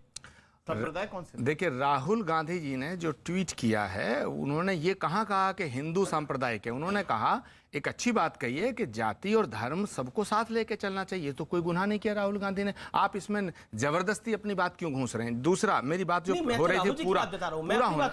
संप्रदाय कौन से? देखिए, राहुल गांधी जी ने जो ट्वीट किया है, उन्होंने ये कहा कि हिंदू संप्रदाय के, उन्होंने कहा, एक अच्छी बात कही है कि जाति और धर्म सबको साथ लेके चलना चाहिए, तो कोई गुनाह नहीं किया राहुल गांधी ने। आप इसमें जबरदस्ती अपनी बात क्यों घूस रहे हैं? दूसरा, मेरी बात जो हो रही थी पूरा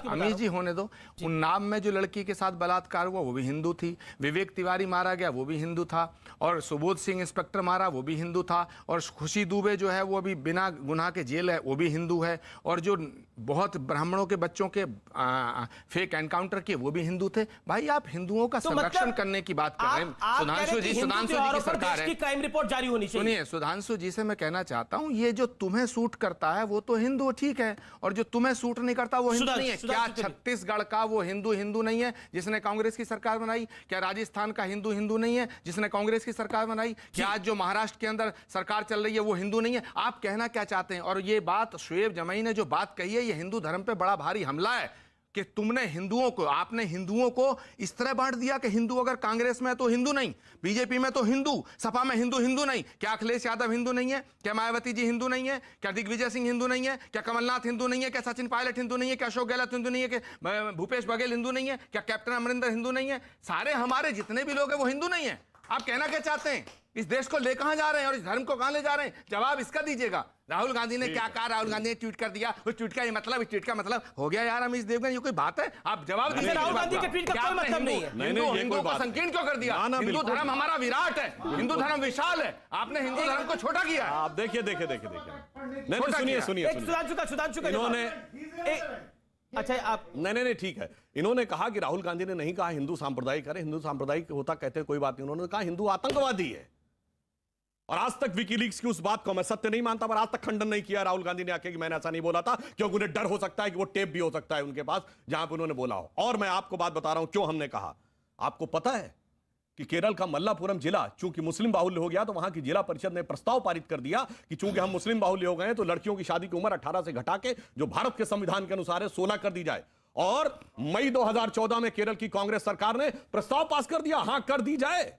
अमीश जी होने दो। उन्नाव में जो लड़की के साथ बलात्कार हुआ वो भी हिंदू थी, विवेक तिवारी मारा गया वो भी हिंदू था, और सुबोध सिंह इंस्पेक्टर मारा वो भी हिंदू था, और खुशी दुबे जो है वो अभी बिना गुनाह के जेल है वो भी हिंदू है, और जो बहुत ब्राह्मणों के बच्चों के फेक एनकाउंटर किए वो भी हिंदू थे। भाई आप हिंदुओं का संरक्षण करने की बात कर रहे हैं। सुधांशु जी की सरकार है, क्राइम रिपोर्ट जारी होनी चाहिए। सुनिए सुधांशु जी से मैं कहना चाहता हूं, ये जो तुम्हें सूट करता है वो तो हिंदू ठीक है, और जो तुम्हें सूट नहीं करता वो हिंदू नहीं है। क्या छत्तीसगढ़ का वो हिंदू नहीं है जिसने कांग्रेस की सरकार बनाई? क्या राजस्थान का हिंदू नहीं है जिसने कांग्रेस की सरकार बनाई? क्या आज जो महाराष्ट्र के अंदर सरकार चल रही है वो हिंदू नहीं है? आप कहना क्या चाहते हैं? और ये बात शोएब जमाई ने जो बात कही है, ये हिंदू धर्म पे बड़ा भारी हमला है कि तुमने आपने हिंदुओं को इस तरह बांट दिया कि हिंदू अगर कांग्रेस में है तो हिंदू नहीं, बीजेपी में तो हिंदू, सपा में हिंदू नहीं। क्या अखिलेश यादव हिंदू नहीं है? क्या मायावती जी हिंदू नहीं है? क्या दिग्विजय सिंह हिंदू नहीं है? क्या कमलनाथ हिंदू नहीं है? क्या सचिन पायलट हिंदू नहीं है? क्या अशोक गहलोत हिंदू नहीं है? क्या भूपेश बघेल हिंदू नहीं है? क्या कैप्टन अमरिंदर हिंदू नहीं है? सारे हमारे जितने भी लोग हैं वो हिंदू नहीं है। आप कहना क्या चाहते हैं? इस देश को ले कहां जा रहे हैं और इस धर्म को कहां ले जा रहे हैं? जवाब इसका दीजिएगा। राहुल गांधी ने क्या कहा? राहुल गांधी ने ट्वीट कर दिया, उस ट्वीट का ये मतलब, इस ट्वीट का मतलब हो गया यार अमीश देवगन, ये कोई बात है? आप जवाब दीजिए। राहुल गांधी के ट्वीट का कोई मतलब नहीं है। हिंदुओं को संकीर्ण क्यों कर दिया? हिंदू धर्म हमारा विराट है, हिंदू धर्म विशाल है, आपने हिंदू धर्म को छोटा किया। आप देखिए सुनिए सुधांशु का इन्होंने अच्छा आप नहीं ठीक है। इन्होंने कहा कि राहुल गांधी ने नहीं कहा हिंदू सांप्रदायिक है, हिंदू सांप्रदायिक होता कहते कोई बात नहीं। उन्होंने कहा हिंदू आतंकवादी है। और आज तक विकीलीक्स की उस बात को मैं सत्य नहीं मानता, पर आज तक खंडन नहीं किया राहुल गांधी ने आके कि मैंने ऐसा नहीं बोला था, क्योंकि उन्हें डर हो सकता है कि वो टेप भी हो सकता है उनके पास जहां पर उन्होंने बोला हो। और मैं आपको बात बता रहा हूं क्यों हमने कहा। आपको पता है कि केरल का मल्लापुरम जिला चूंकि मुस्लिम बाहुल्य हो गया, तो वहां की जिला परिषद ने प्रस्ताव पारित कर दिया कि चूंकि हम मुस्लिम बाहुल्य हो गए तो लड़कियों की शादी की उम्र 18 से घटा के जो भारत के संविधान के अनुसार है 16 कर दी जाए। और मई 2014 में केरल की कांग्रेस सरकार ने प्रस्ताव पास कर दिया, हां कर दी जाए।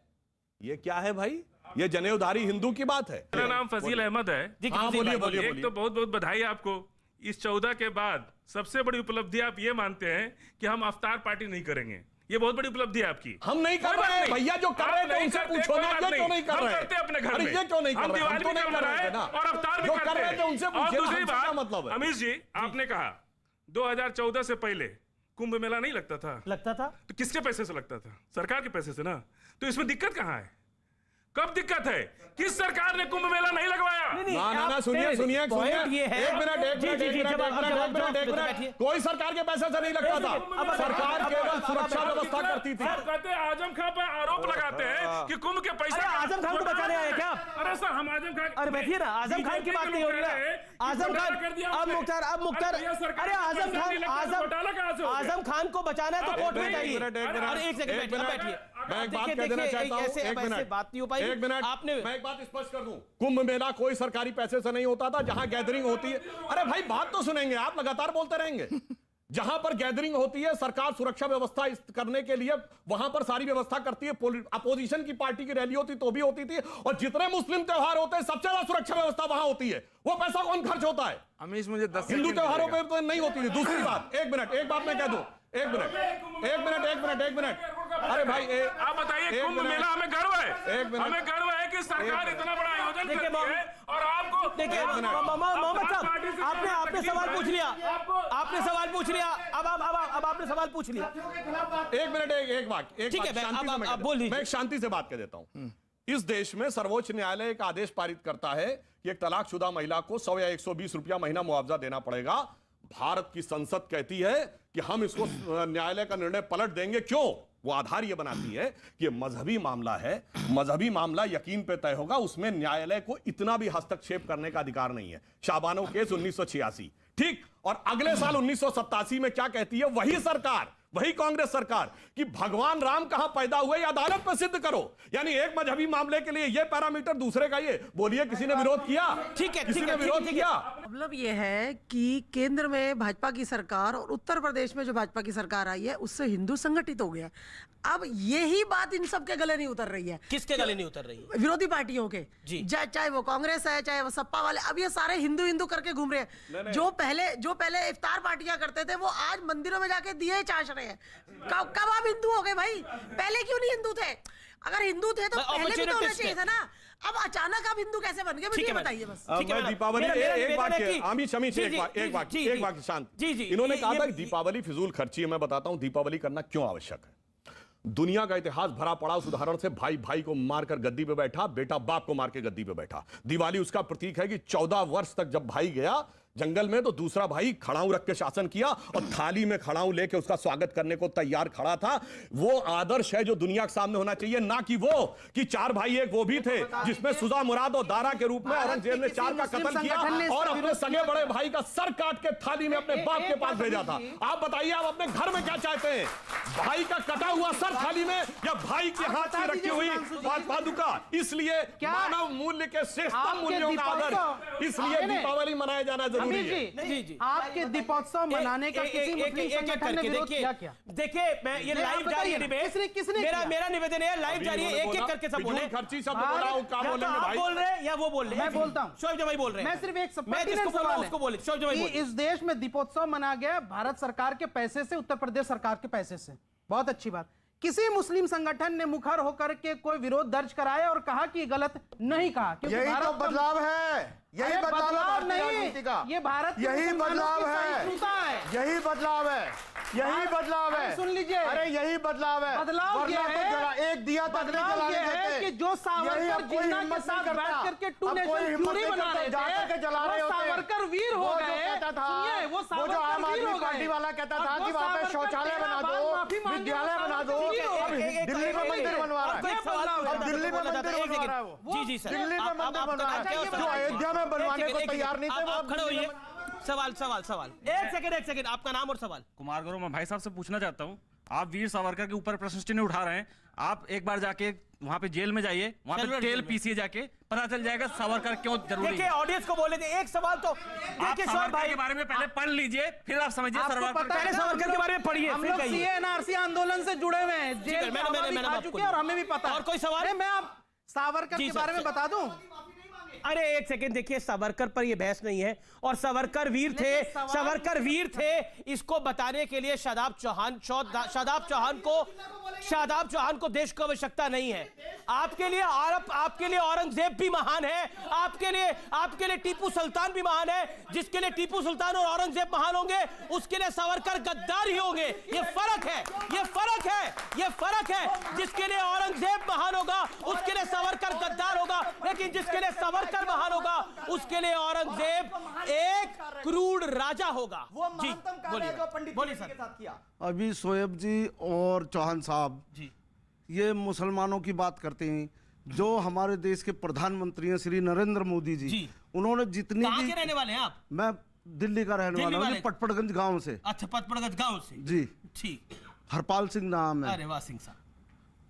ये क्या है भाई? ये जनेऊधारी हिंदू की बात है। मेरा नाम फजील अहमद है। हाँ, बोलिए। एक तो बहुत बहुत बधाई आपको। इस 14 के बाद सबसे बड़ी उपलब्धि आप ये मानते हैं कि हम अफ्तार पार्टी नहीं करेंगे, ये बहुत बड़ी उपलब्धि है आपकी। हम नहीं कर रहे हैं भैया, जो कर रहे हैं उनसे पूछो ना, ये क्यों नहीं कर रहे हैं? करते अपने घर में, ये क्यों नहीं कर रहे? दिवाली भी कर रहे हैं और अवतार भी करते हैं। उनसे और दूसरी बात, मतलब अमीश जी आपने कहा 2014 से पहले कुंभ मेला नहीं लगता था, तो किसके पैसे से लगता था? सरकार के पैसे से ना। तो इसमें दिक्कत कहां है? कब दिक्कत है? किस सरकार ने कुंभ मेला नहीं लगवाया? ना सुनिए एक मिनट, कोई सरकार के पैसे से नहीं लगता था, सरकार केवल सुरक्षा व्यवस्था करती थी। कहते आजम खान पर आरोप लगाते हैं कि कुंभ के पैसे आजम खान को बचाने आए क्या? अरे सर हम आजम खान, अरे बैठिए ना, आजम खान की बात नहीं हो रही है। आजम खान अब मुख्तार अरे आजम खान को बचाना है तो कोर्ट में जाइए। एक सेकंड बैठिए, मैं एक बात कह देना चाहता हूं, बात नहीं हो पाई। एक मिनट मैं एक बात स्पष्ट कर दूं, कुंभ मेला कोई सरकारी पैसे से नहीं होता था। जहां गैदरिंग होती है, अरे भाई बात तो सुनेंगे, आप लगातार बोलते रहेंगे। जहां पर गैदरिंग होती है, सरकार सुरक्षा व्यवस्था करने के लिए वहां पर सारी व्यवस्था करती है। अपोजिशन की पार्टी की रैली होती तो भी होती थी, और जितने मुस्लिम त्योहार होते हैं सबसे ज्यादा सुरक्षा व्यवस्था वहां होती है। वो पैसा कौन खर्च होता है? अमीश मुझे 10 हिंदू त्योहारों पर तो नहीं होती थी। दूसरी बात, एक बात मैं कह दूं, एक मिनट। अरे भाई आप बताइए, कुंभ मेला हमें गर्व है, हमें गर्व है कि सरकार इतना बड़ा आयोजन करती है। और आपको देखिए मोहम्मद साहब, आपने सवाल पूछ लिया, आपने सवाल पूछ लिया, अब आपने सवाल पूछ लिया। एक मिनट, एक वाक्य, ठीक है, आप बोलिए। मैं एक शांति से बात कर देता हूं। इस देश में सर्वोच्च न्यायालय एक आदेश पारित करता है कि एक तलाकशुदा महिला को 100 या 120 रुपया महीना मुआवजा देना पड़ेगा। भारत की संसद कहती है कि हम इसको न्यायालय का निर्णय पलट देंगे। क्यों? वो आधार ये बनाती है कि ये मजहबी मामला है, मजहबी मामला यकीन पे तय होगा, उसमें न्यायालय को इतना भी हस्तक्षेप करने का अधिकार नहीं है। शाबानो केस 1986, ठीक। और अगले साल 1987 में क्या कहती है वही सरकार, वही कांग्रेस सरकार, कि भगवान राम कहां पैदा हुए ये अदालत पर सिद्ध करो। यानी एक मजहबी मामले के लिए ये पैरामीटर, दूसरे का ये। बोलिए किसी ने विरोध किया? ठीक है, किसी ने विरोध किया? मतलब ये है कि केंद्र में भाजपा की सरकार और उत्तर प्रदेश में जो भाजपा की सरकार आई है उससे हिंदू संगठित हो गया। अब यही बात इन सब के गले नहीं उतर रही है। किसके गले नहीं उतर रही है? विरोधी पार्टियों के, चाहे वो कांग्रेस है, चाहे वो सपा वाले। अब ये सारे हिंदू हिंदू करके घूम रहे हैं। जो पहले इफ्तार पार्टियां करते थे वो आज मंदिरों में जाके दिए चाश रहे हैं। कब आप हिंदू हो गए भाई? पहले क्यों नहीं हिंदू थे? अगर हिंदू थे तो पहले भी तो होना चाहिए था ना। अब अचानक आप हिंदू कैसे बन गए? मुझे बताइए बस। मैं दीपावली एक वाक्य, अमीश एक वाक्य शांत। इन्होंने कहा था कि दीपावली फिजूल खर्ची है। मैं बताता हूं दीपावली करना क्यों आवश्यक है। दुनिया का इतिहास भरा पड़ा उस उदाहरण से, भाई भाई को मारकर गद्दी पे बैठा, बेटा बाप को मार के गद्दी पे बैठा। दिवाली उसका प्रतीक है कि 14 वर्ष तक जब भाई गया जंगल में तो दूसरा भाई खड़ाऊ रख के शासन किया और थाली में खड़ाऊ लेके उसका स्वागत करने को तैयार खड़ा था। वो आदर्श है जो दुनिया के सामने होना चाहिए, ना कि वो कि चार भाई एक वो भी थे जिसमें सुजा मुराद और दारा के रूप में औरंगजेब ने 4 का कत्ल किया और अपने सगे बड़े भाई का सर काट के थाली में अपने बाप के पास भेजा था। आप बताइए, आप अपने घर में क्या चाहते हैं, भाई का कटा हुआ सर थाली में या भाई के हाथ से रखी हुई पादुका? इसलिए मानव मूल्य के श्रेष्ठतम मूल्यों का आदर, इसलिए दीपावली मनाया जाना जरूरी है। आपके दीपोत्सव मनाने का किसी मुस्लिम संगठन ने विरोध किया क्या? देखिए, मैं ये लाइव जारी है डिबेट, मेरा निवेदन है, लाइव जारी है, एक एक करके सब बोले। खर्ची शब्द बोला हूं, क्या बोलेंगे आप भाई? बोल रहे हैं या वो बोल रहे हैं? मैं बोलता हूं, शोएब जमाई बोल रहे हैं। मैं सिर्फ एक मैं जिसको बोल रहा हूं उसको बोले। शोएब जमाई बोल, इस देश में दीपोत्सव मनाया गया भारत सरकार के पैसे से, उत्तर प्रदेश सरकार के पैसे से, बहुत अच्छी बात। किसी मुस्लिम संगठन ने मुखर होकर के कोई विरोध दर्ज कराया और कहा कि गलत नहीं कहा, क्योंकि यही तो बदलाव है, यही बदलाव नहीं, ये भारत यही बदलाव है, यही बदलाव है, यही हाँ, बदलाव है। सुन लीजिए, अरे यही बदलाव है। बदलाव ये है, एक दिया तक नहीं जलाने देते कि जो सावरकर जिन्ना के साथ बैठ करके टू नेशन थ्योरी बना रहे थे, वो सावरकर वीर हो गए। सुनिए, वो आम आदमी पार्टी वाला कहता था कि वहाँ पे शौचालय बना दो, विद्यालय बना दो, दिल्ली में मंदिर बनवा रहा है, दिल्ली में मंदिर बनवा रहा है वो। जी जी सर, दिल्ली में मंदिर बनवा रहा है, जो अयोध्या में बनवाने को तैयार नहीं थे। आप खड़े होइए, सवाल एक सेकंड, आपका नाम और सवाल। कुमार गौरव, मैं भाई साहब से पूछना चाहता हूँ, आप वीर सावरकर के ऊपर प्रश्न चिन्ह उठा रहे हैं, आप एक बार जाके वहाँ पे जेल में जाइए, वहाँ पे तेल पीसिए, जाके पता चल जाएगा सावरकर क्यों जरूरी है। देखिए, ऑडियंस को बोले थे, एक सवाल तो देखिए, सावरकर के बारे में पहले पढ़ लीजिए, फिर आप समझिए पहले सावरकर के बारे में पढ़िए, हम लोग सीएनआरसी आंदोलन से जुड़े हुए हैं, जेल में खा चुके हैं और हमें भी पता है। और कोई सवाल? मैं आप सावरकर के बारे में बता दूं। अरे एक सेकंड, देखिए, सावरकर पर ये बहस नहीं है, और सावरकर वीर थे, इसको बताने के लिए शादाब चौहान को देश को आवश्यकता नहीं है। आपके लिए औरंगजेब भी महान है, आपके लिए टीपू सुल्तान भी महान है। जिसके लिए टीपू सुल्तान और औरंगजेब महान होंगे, उसके लिए सावरकर गद्दार ही होंगे। ये फर्क है। जिसके लिए औरंगजेब महान होगा, उसके लिए सावरकर गद्दार होगा, लेकिन जिसके लिए सावरकर महान होगा, उसके लिए औरंगजेब एक क्रूर राजा होगा। जी बोलिए सर। अभी शोएब जी और चौहान साहब जी ये मुसलमानों की बात करते हैं, जो हमारे देश के प्रधानमंत्री हैं श्री नरेंद्र मोदी जी, उन्होंने जितनी कहाँ के रहने वाले हैं आप? मैं दिल्ली का रहने वाला हूँ, पटपड़गंज गांव से। अच्छा, पटपड़गंज गांव से जी, ठीक। हरपाल सिंह नाम है। अरे वाह सिंह साहब।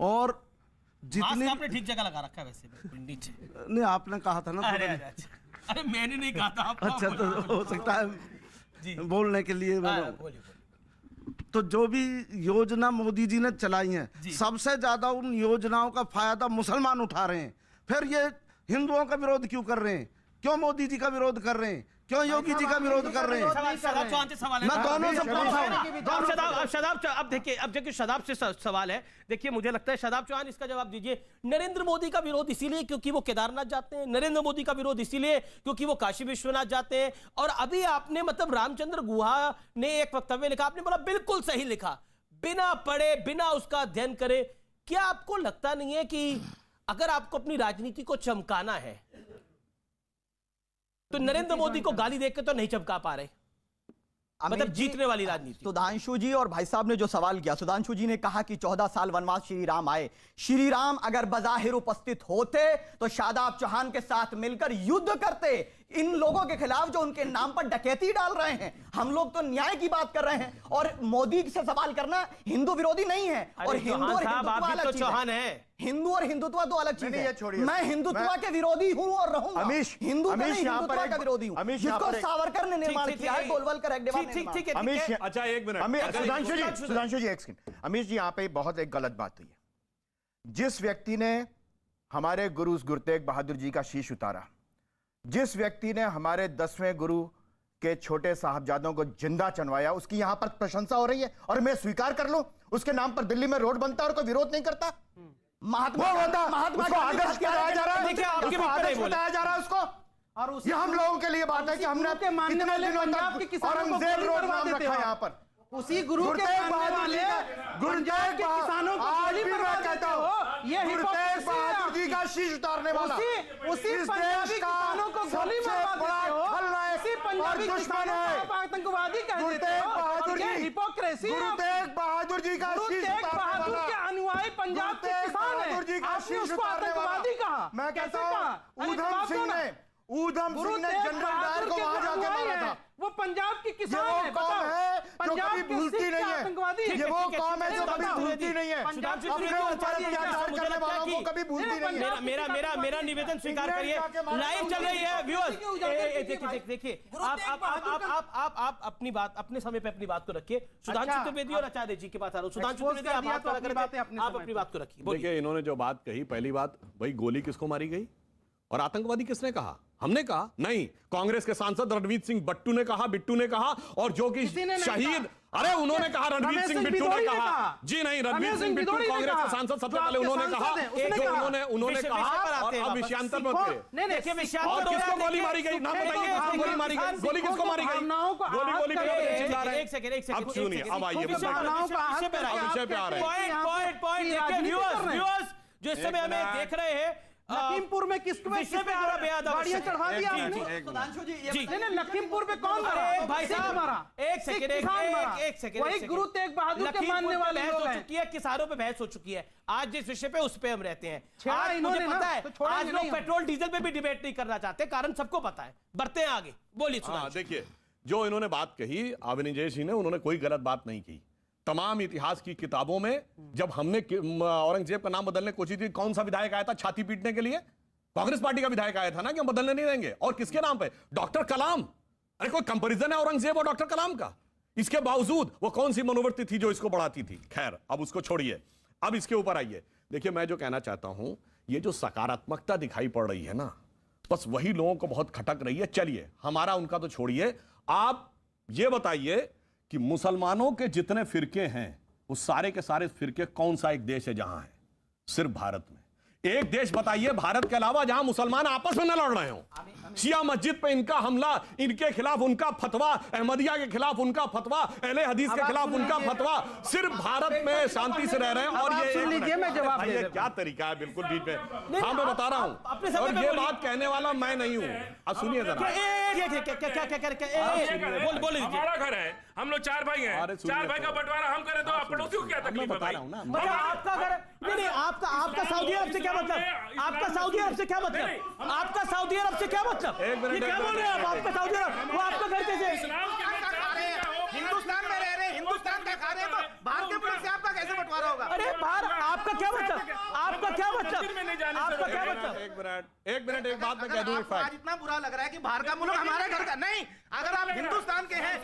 और जितनी आपने ठीक जगह लगा रखा है वैसे नीचे। नहीं, आपने कहा था ना। अरे मैंने नहीं कहा था। अच्छा, तो हो सकता है बोलने के लिए। तो जो भी योजना मोदी जी ने चलाई है, सबसे ज्यादा उन योजनाओं का फायदा मुसलमान उठा रहे हैं। फिर ये हिंदुओं का विरोध क्यों कर रहे हैं? क्यों मोदी जी का विरोध कर रहे हैं? क्यों योगी जी का विरोध कर रहे हैं? मैं दोनों से अब देखिए शादाब से सवाल है। देखिए, मुझे लगता है शादाब चौहान इसका जवाब दीजिए। नरेंद्र मोदी का विरोध इसीलिए क्योंकि वो केदारनाथ जाते हैं, नरेंद्र मोदी का विरोध इसीलिए क्योंकि वो काशी विश्वनाथ जाते हैं। और अभी आपने मतलब रामचंद्र गुहा ने एक वक्तव्य लिखा, आपने बोला बिल्कुल सही लिखा, बिना पढ़े बिना उसका अध्ययन करे। क्या आपको लगता नहीं है कि अगर आपको अपनी राजनीति को चमकाना है तो नरेंद्र मोदी को गाली देकर तो नहीं चमका पा रहे, मतलब जीतने वाली राजनीति? सुधांशु जी और भाई साहब ने जो सवाल किया, सुधांशु जी ने कहा कि 14 साल वनवास श्री राम आए। श्री राम अगर बज़ाहिर उपस्थित होते तो शादाब चौहान के साथ मिलकर युद्ध करते इन लोगों के खिलाफ जो उनके नाम पर डकैती डाल रहे हैं। हम लोग तो न्याय की बात कर रहे हैं, और मोदी से सवाल करना हिंदू विरोधी नहीं है। और हिंदू और हिंदुत्व अलग चीज है। हिंदू और हिंदुत्व दो अलग चीज है। मैं हिंदुत्व के विरोधी हूं और रहूंगा। हिंदू हिंदुत्व का विरोधी हूं, जिसको सावरकर ने निर्माण किया है, गोलवलकर ठीक है। अच्छा, एक मिनट सुधांशु जी एक सेकंड। अमीश जी, यहाँ पे बहुत एक गलत बात हुई है। जिस व्यक्ति ने हमारे गुरु गुरु तेग बहादुर जी का शीश उतारा, जिस व्यक्ति ने हमारे 10वें गुरु के छोटे साहबजादों को जिंदा चनवाया, उसकी यहां पर प्रशंसा हो रही है और मैं स्वीकार कर लूं उसके नाम पर दिल्ली में रोड बनता और कोई विरोध नहीं करता। महात्मा आदर्श बताया जा रहा है, बताया जा रहा है उसको। और ये हम लोगों के लिए बात है कि हमने इतने दिनों तक औरंगजेब रोड नाम रखा है यहाँ पर। उसी गुरु के मानने वाले गुरुदेव के किसानों को आज भी मैं कहता हूँ, ये गुरुदेव बहादुर जी का शीश उतारने वाला उसी पंजाबी किसानों को गोली मार देते हो। कैसी पंजाबी दुश्मन है। आप आतंकवादी कह गुरु देते तेग हो? बहादुर ये जी, हिपोक्रेसी है गुरु आपकी। तेग बहादुर जी का गुरु शीश तेग उतारने बहादुर वाला। के अनुयायी पंजाब गुरु के तेग किसान बहादुर जी हैं। का आपने शीश उसको उतारने वाला। आतंकवादी कहा। मैं कैसे कहता कहा? हूं, अरे ऊधम जवाब दो सिंह ना। ने गुरु जनरल तेग डायर बहादुर को के वहां जाके अनुयायी मारा हैं। था। वो पंजाब की ये किसान वो है, कौम बताओ। है जो पंजाब कभी के भूलती सिख नहीं के है। आतंकवादी ये वो हैं। कौम है जो कभी बताओ। भूलती नहीं है। पंजाब के अपने सिख के ऊपर आतंकवादी हैं। अत्याचार करने वालों को कभी भूलती नहीं है। मेरा निवेदन स्वीकार करिए। लाइव चल रही है व्यूअर्स। देखिए आप अपनी बात अपने समय पे अपनी बात को रखिए। सुधांशु त्रिवेदी और आचार्य जी के पास आ रहा हूं। सुधांशु त्रिवेदी आप अपनी बात को रखिए। देखिए इन्होंने जो बात कही, पहली बात, भाई गोली किसको मारी गई और आतंकवादी किसने कहा? हमने कहा नहीं, कांग्रेस के सांसद रणवीर सिंह बिट्टू ने कहा, और जो कि शहीद, अरे उन्होंने कहा, रणवीर सिंह बिट्टू ने कहा, जी नहीं, रणवीर सिंह बिट्टू कांग्रेस के सांसद सबसे पहले उन्होंने कहा, उन्होंने कहा, और अब विषयांतर में और किसको गोली मारी गई? नाम बताइए किसको गोली मारी गई? गोली किसको मारी गई? गोली चिल्ला रहे हैं। एक सेकंड अब सुनिए, अब आइए विषय पे आ रहे हैं। व्यूअर्स जो इस समय हमें देख रहे हैं, लखीमपुर में विषय पे आना बेहद गाड़ियां चढ़ा दी आपने। सुधांशु जी, जी। नहीं, लखीमपुर में कौन मारा? अरे भाई साहब, मारा। एक सेकंड वही गुरु तेग बहादुर के मानने वाले लोग हैं। हो चुकी है, किसानों पे बहस हो चुकी है। आज जिस विषय पे उस पे हम रहते हैं, छेड़ा आज मुझे इन्होंने पता ना, है तो छोड़ेंगे आज नहीं लोग हम। पेट्रोल डीजल पे भी डिबेट नहीं करना चाहते, कारण सबको पता है। बढ़ते हैं आगे, बोलिए हाँ, सुधांशु। देखिए जो इन्होंने बात कही अविनिजेश जी ने, उन्होंने कोई गलत बात नहीं की। तमाम इतिहास की किताबों में जब हमने औरंगजेब का नाम बदलने की कोशिश की, कौन सा विधायक आया था छाती पीटने के लिए? कांग्रेस पार्टी का विधायक आया था ना कि हम बदलने नहीं देंगे। और किसके नाम पे? डॉक्टर कलाम। अरे कोई कंपैरिजन है औरंगजेब और डॉक्टर कलाम का? इसके बावजूद वो कौन सी मनोवृत्ति थी जो इसको बढ़ाती थी? खैर, अब उसको छोड़िए, अब इसके ऊपर आइए। देखिए मैं जो कहना चाहता हूं, ये जो सकारात्मकता दिखाई पड़ रही है ना, बस वही लोगों को बहुत खटक रही है। चलिए, हमारा उनका तो छोड़िए, आप ये बताइए कि मुसलमानों के जितने फिरके हैं, वो सारे के सारे फिरके कौन सा एक देश है जहां है? सिर्फ भारत में। एक देश बताइए भारत के अलावा जहां मुसलमान आपस में न लड़ रहे हो। शिया मस्जिद पे इनका हमला, इनके खिलाफ उनका फतवा, अहमदिया के खिलाफ उनका फतवा, अहले हदीस के खिलाफ उनका फतवा, सिर्फ भारत में शांति से रह रहे हैं। और ये मैं जवाब ये क्या तरीका है? बिल्कुल बीच में। हाँ, मैं बता रहा हूं, और ये बात कहने वाला मैं नहीं हूं। अब सुनिए जरा, बोलिए। हमारा घर है, हम लोग 4 भाई हैं, 4 भाई का बंटवारा हम करें तो आप पड़ोसी को क्या तकलीफ है भाई? आपका घर नहीं, आपका सऊदी अरब से क्या मतलब? आपका सऊदी अरब से क्या मतलब? आपका सऊदी अरब से क्या मतलब? ये क्या बोल रहे हैं आप? आपका सऊदी अरब, वो आपका घर कैसे? हिंदुस्तान में रह रहे हैं, हिंदुस्तान का खा रहे हैं, तो भारतीय पुलिस से आपका कैसे बंटवारा होगा? अरे बाहर, आपका क्या मतलब? आपका क्या मतलब? आपका क्या मतलब? एक मिनट, एक बात मैं कह दूं। आपको आज इतना बुरा लग रहा है कि बाहर का मुल्क हमारे घर का नहीं, अगर आप हिंदुस्तान के हैं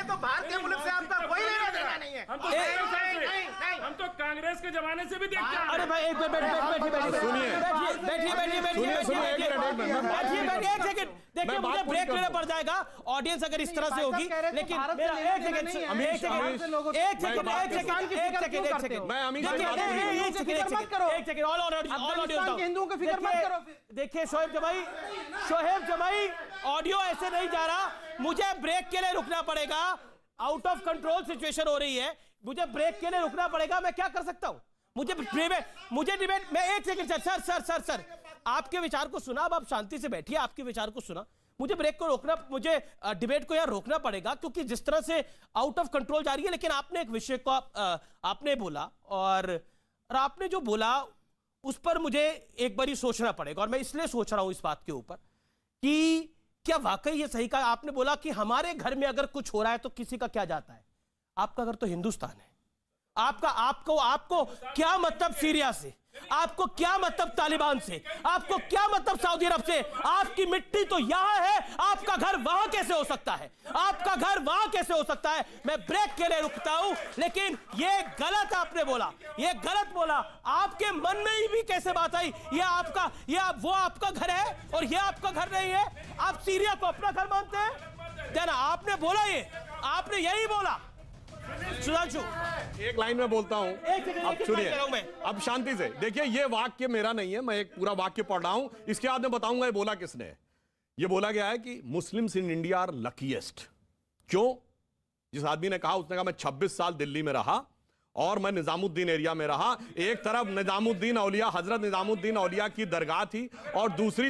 तो भारतीय मुल्क से आपका कोई लेना देना नहीं है। हम तो कांग्रेस के जमाने से भी देखते हैं। अरे भाई, एक मिनट, बैठिए। एक सेकंड, देखिए मुझे ब्रेक लेना पड़ जाएगा, ऑडियंस अगर इस तरह से होगी। लेकिन देखिए शोहेब जमाई, ऑडियो ऐसे नहीं जा रहा, मुझे ब्रेक के लिए रुकना पड़ेगा। आउट ऑफ कंट्रोल सिचुएशन हो रही है, मुझे ब्रेक के लिए रुकना पड़ेगा। मैं क्या कर सकता हूं? मुझे डिबेट में एक सेकंड सर, आपके विचार को सुना, अब आप शांति से बैठिए, आपके विचार को सुना। मुझे ब्रेक को रोकना, मुझे डिबेट को यार रोकना पड़ेगा, क्योंकि जिस तरह से आउट ऑफ कंट्रोल जा रही है। लेकिन आपने एक विषय को आपने बोला, और आपने जो बोला उस पर मुझे एक बारी सोचना पड़ेगा। और मैं इसलिए सोच रहा हूं इस बात के ऊपर कि क्या वाकई ये सही कहा आपने? बोला कि हमारे घर में अगर कुछ हो रहा है तो किसी का क्या जाता है? आपका घर तो हिंदुस्तान है। आपको क्या मतलब सीरिया से? आपको क्या मतलब तालिबान से? आपको क्या मतलब सऊदी अरब से? आपकी मिट्टी तो यहां है, आपका घर वहां कैसे हो सकता है? आपका घर वहां कैसे हो सकता है? मैं ब्रेक के लिए रुकता हूं, लेकिन ये गलत आपने बोला, ये गलत बोला। आपके मन में ही भी कैसे बात आई? वो आपका घर है और ये आपका घर नहीं है? आप सीरिया को अपना घर मानते हैं क्या? ना आपने बोला, ये आपने यही बोला। सुधांशु, एक लाइन में बोलता हूं, अब सुनिए, अब शांति से देखिए। ये वाक्य मेरा नहीं है, मैं एक पूरा वाक्य पढ़ रहा हूं, इसके बाद में बताऊंगा ये बोला किसने। ये बोला गया है कि Muslims in India are luckiest. क्यों? जिस आदमी ने कहा, उसने कहा मैं 26 साल दिल्ली में रहा और मैं निजामुद्दीन एरिया में रहा। एक तरफ निजामुद्दीन औलिया, हजरत निजामुद्दीन औलिया की दरगाह थी और दूसरी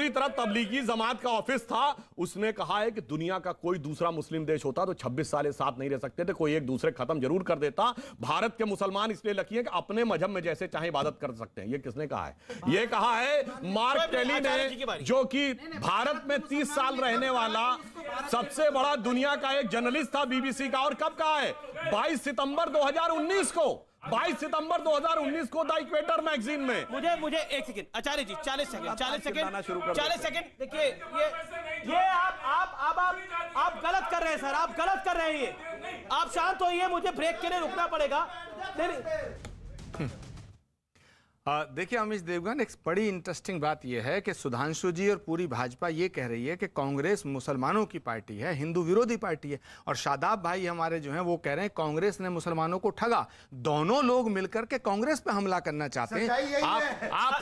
तरफ तबलीगी जमात का ऑफिस था। उसने कहा है कि दुनिया का कोई दूसरा मुस्लिम देश होता तो 26 साल साथ नहीं रह सकते थे, कोई एक दूसरे खत्म जरूर कर देता। भारत के मुसलमान इसलिए लकी हैं कि अपने मजहब में जैसे चाहे इबादत कर सकते हैं। ये किसने कहा है? ये कहा है मार्क टेली ने, जो कि भारत में 30 साल रहने वाला सबसे बड़ा दुनिया का एक जर्नलिस्ट था बीबीसी का। और कब कहा है? 22 सितंबर 2019 को, 22 सितंबर 2019 को द इक्वेटर मैगजीन में। मुझे एक सेकंड आचार्य जी, 40 सेकंड देखिए, ये आप गलत कर रहे हैं सर, आप गलत कर रहे हैं। आप शांत होइए, मुझे ब्रेक के लिए रुकना पड़ेगा। देखिए अमीश देवगन, एक बड़ी इंटरेस्टिंग बात यह है कि सुधांशु जी और पूरी भाजपा ये कह रही है कि कांग्रेस मुसलमानों की पार्टी है, हिंदू विरोधी पार्टी है, और शादाब भाई हमारे जो हैं वो कह रहे हैं कांग्रेस ने मुसलमानों को ठगा। दोनों लोग मिलकर के कांग्रेस पे हमला करना चाहते हैं। आप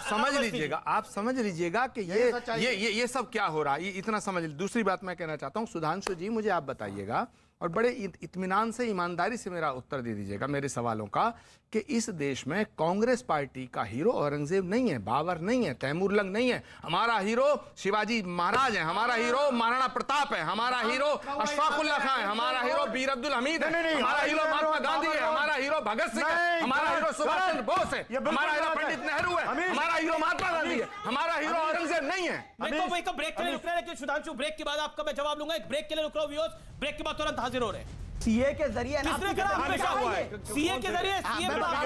समझ लीजिएगा कि ये सब क्या हो रहा है, इतना समझ लीजिए। दूसरी बात मैं कहना चाहता हूँ, सुधांशु जी मुझे आप बताइएगा और बड़े इत्मीनान से, ईमानदारी से मेरा उत्तर दे दीजिएगा मेरे सवालों का, कि इस देश में कांग्रेस पार्टी का हीरो औरंगजेब नहीं है, बाबर नहीं है, तैमूरलंग नहीं है। हमारा हीरो शिवाजी महाराज है, हमारा हीरो महाराणा प्रताप है, हमारा हीरो अशफाकुल्ला खान है, हमारा हीरो बीर अब्दुल हमीद है, हमारा हीरो महात्मा गांधी है, हमारा हीरो भगत सिंह है, हमारा हीरो सुभाष चंद्र बोस है, हमारा हीरो पंडित नेहरू है, हमारा हीरो महात्मा गांधी है, हमारा हीरो औरंगजेब नहीं है। ब्रेक के लिए रुक रहे हैं, लेकिन सुधांशु ब्रेक के बाद आपका मैं जवाब लूंगा। एक ब्रेक के लिए रुक रहा हूं व्यूअर्स, ब्रेक के बाद तुरंत हाजिर हो रहे हैं। सीए के जरिए सीए के जरिए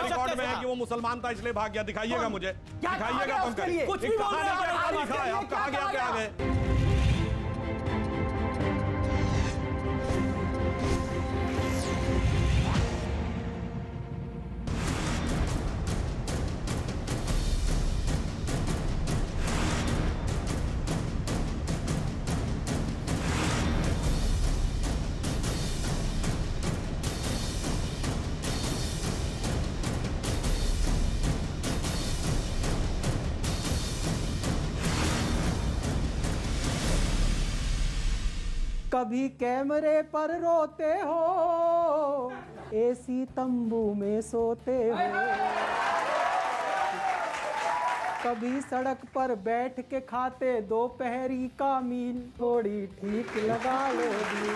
रिकॉर्ड में है कि वो मुसलमान था इसलिए भाग गया। दिखाइएगा मुझे, दिखाइएगा पंकज, कुछ भी बोल रहे हैं, लिखा है, आप कहां गया क्या गए? कभी कैमरे पर रोते हो, एसी तंबू में सोते हो, कभी सड़क पर बैठ के खाते दोपहरी का मील, थोड़ी ठीक लगा लो दिल।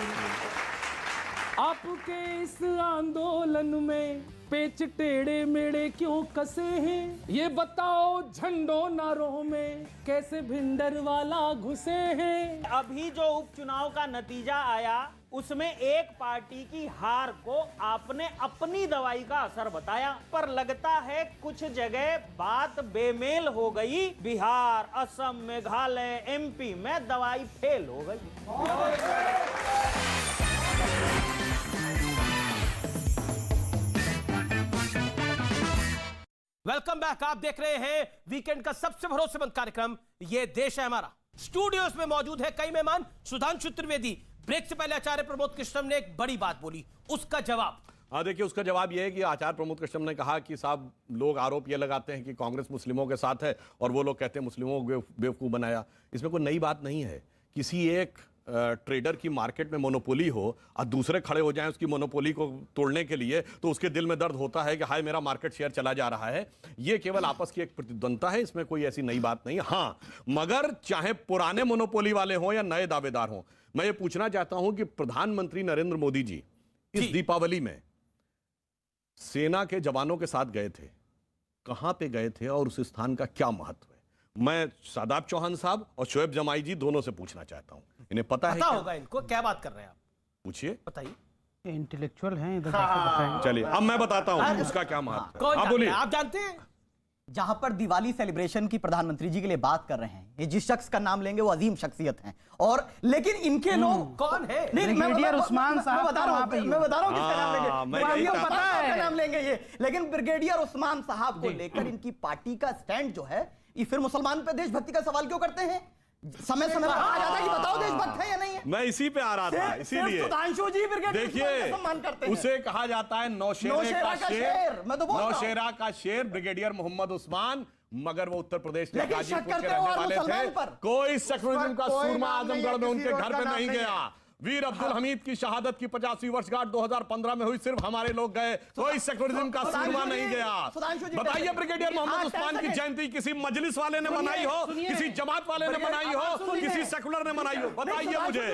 आपके इस आंदोलन में पेच टेढ़े मेढ़े क्यों कसे हैं, ये बताओ झंडों नारों में कैसे भिंडर वाला घुसे हैं। अभी जो उपचुनाव का नतीजा आया उसमें एक पार्टी की हार को आपने अपनी दवाई का असर बताया, पर लगता है कुछ जगह बात बेमेल हो गई। बिहार, असम, मेघालय, एमपी में दवाई फेल हो गई। Welcome back. आप देख रहे हैं वीकेंड का सबसे भरोसेमंद कार्यक्रम ये देश है हमारा। स्टूडियोज में मौजूद है कई मेहमान। सुधांशु त्रिवेदी, ब्रेक से पहले आचार्य प्रमोद कृष्णम ने एक बड़ी बात बोली, उसका जवाब। देखिए, उसका जवाब यह है कि आचार्य प्रमोद कृष्णम ने कहा कि साहब लोग आरोप ये लगाते हैं कि कांग्रेस मुस्लिमों के साथ है और वो लोग कहते हैं मुस्लिमों को बेवकूफ बनाया। इसमें कोई नई बात नहीं है। किसी एक ट्रेडर की मार्केट में मोनोपोली हो और दूसरे खड़े हो जाएं उसकी मोनोपोली को तोड़ने के लिए, तो उसके दिल में दर्द होता है कि हाय मेरा मार्केट शेयर चला जा रहा है। ये केवल आपस की एक प्रतिद्वंदता है, इसमें कोई ऐसी नई बात नहीं। हाँ, मगर चाहे पुराने मोनोपोली वाले हों या नए दावेदार हों, मैं ये पूछना चाहता हूं कि प्रधानमंत्री नरेंद्र मोदी जी इस दीपावली में सेना के जवानों के साथ गए थे, कहां पे गए थे और उस स्थान का क्या महत्व है? मैं शादाब चौहान साहब और शोएब जमाई जी दोनों से पूछना चाहता हूं, इन्हें पता है? होगा इनको, क्या बात कर रहे हैं आप? पूछिए, बताइए। इंटेलेक्चुअल हैं इधर। चलिए अब मैं बताता हूं उसका क्या महत्व है। आप बोलिए। आप जानते हैं जहां पर दिवाली सेलिब्रेशन की प्रधानमंत्री जी के लिए बात कर रहे हैं, ये जिस शख्स का नाम लेंगे वो अजीम शख्सियत हैं, और लेकिन इनके लोग कौन है? ब्रिगेडियर उस्मान साहब, मैं बता रहा हूं किसका नाम लेंगे, पता है नाम लेंगे ये, लेकिन ब्रिगेडियर उस्मान साहब को लेकर इनकी पार्टी का स्टैंड जो है, ये फिर मुसलमान पे देशभक्ति का सवाल क्यों करते हैं? समय समय पर आ जाता है कि बताओ देशभक्त है या नहीं है। मैं इसी पे आ रहा था, इसीलिए सुधांशु जी देखिए सम्मान करते हैं। उसे कहा जाता है नौशेरा का शेर, नौशेरा का शेर ब्रिगेडियर मोहम्मद उस्मान, मगर वो उत्तर प्रदेश के गाजीपुर के रहने वाले थे। कोई शक नहीं, उनका सूरमा आजमगढ़ में उनके घर पे नहीं गया। वीर अब्दुल हमीद की शहादत की 50वीं वर्षगांठ 2015 में हुई, सिर्फ हमारे लोग गए, कोई सेकुलरिज्म का सूरमा नहीं गया। बताइए ब्रिगेडियर मोहम्मद उस्मान की जयंती किसी मजलिस वाले ने मनाई हो, किसी जमात वाले ने मनाई हो, किसी सेकुलर ने मनाई हो? बताइए मुझे।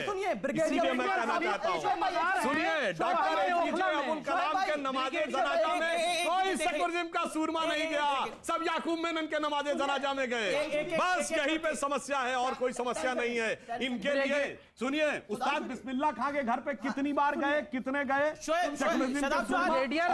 इसीलिए मैं कहना चाहता हूँ, सुनिए, डॉक्टर एपीजे अब्दुल कलाम के नमाजे जनाजा में कोई सेकुलरिज्म का सूरमा नहीं गया, सब याकूब मेनन के नमाजे जनाजा में गए। बस यहीं पे समस्या है और कोई समस्या नहीं है इनके लिए। सुनिए, उस्ताद बिस्मिल्लाह खां के घर पे कितनी बार गए, कितने गए?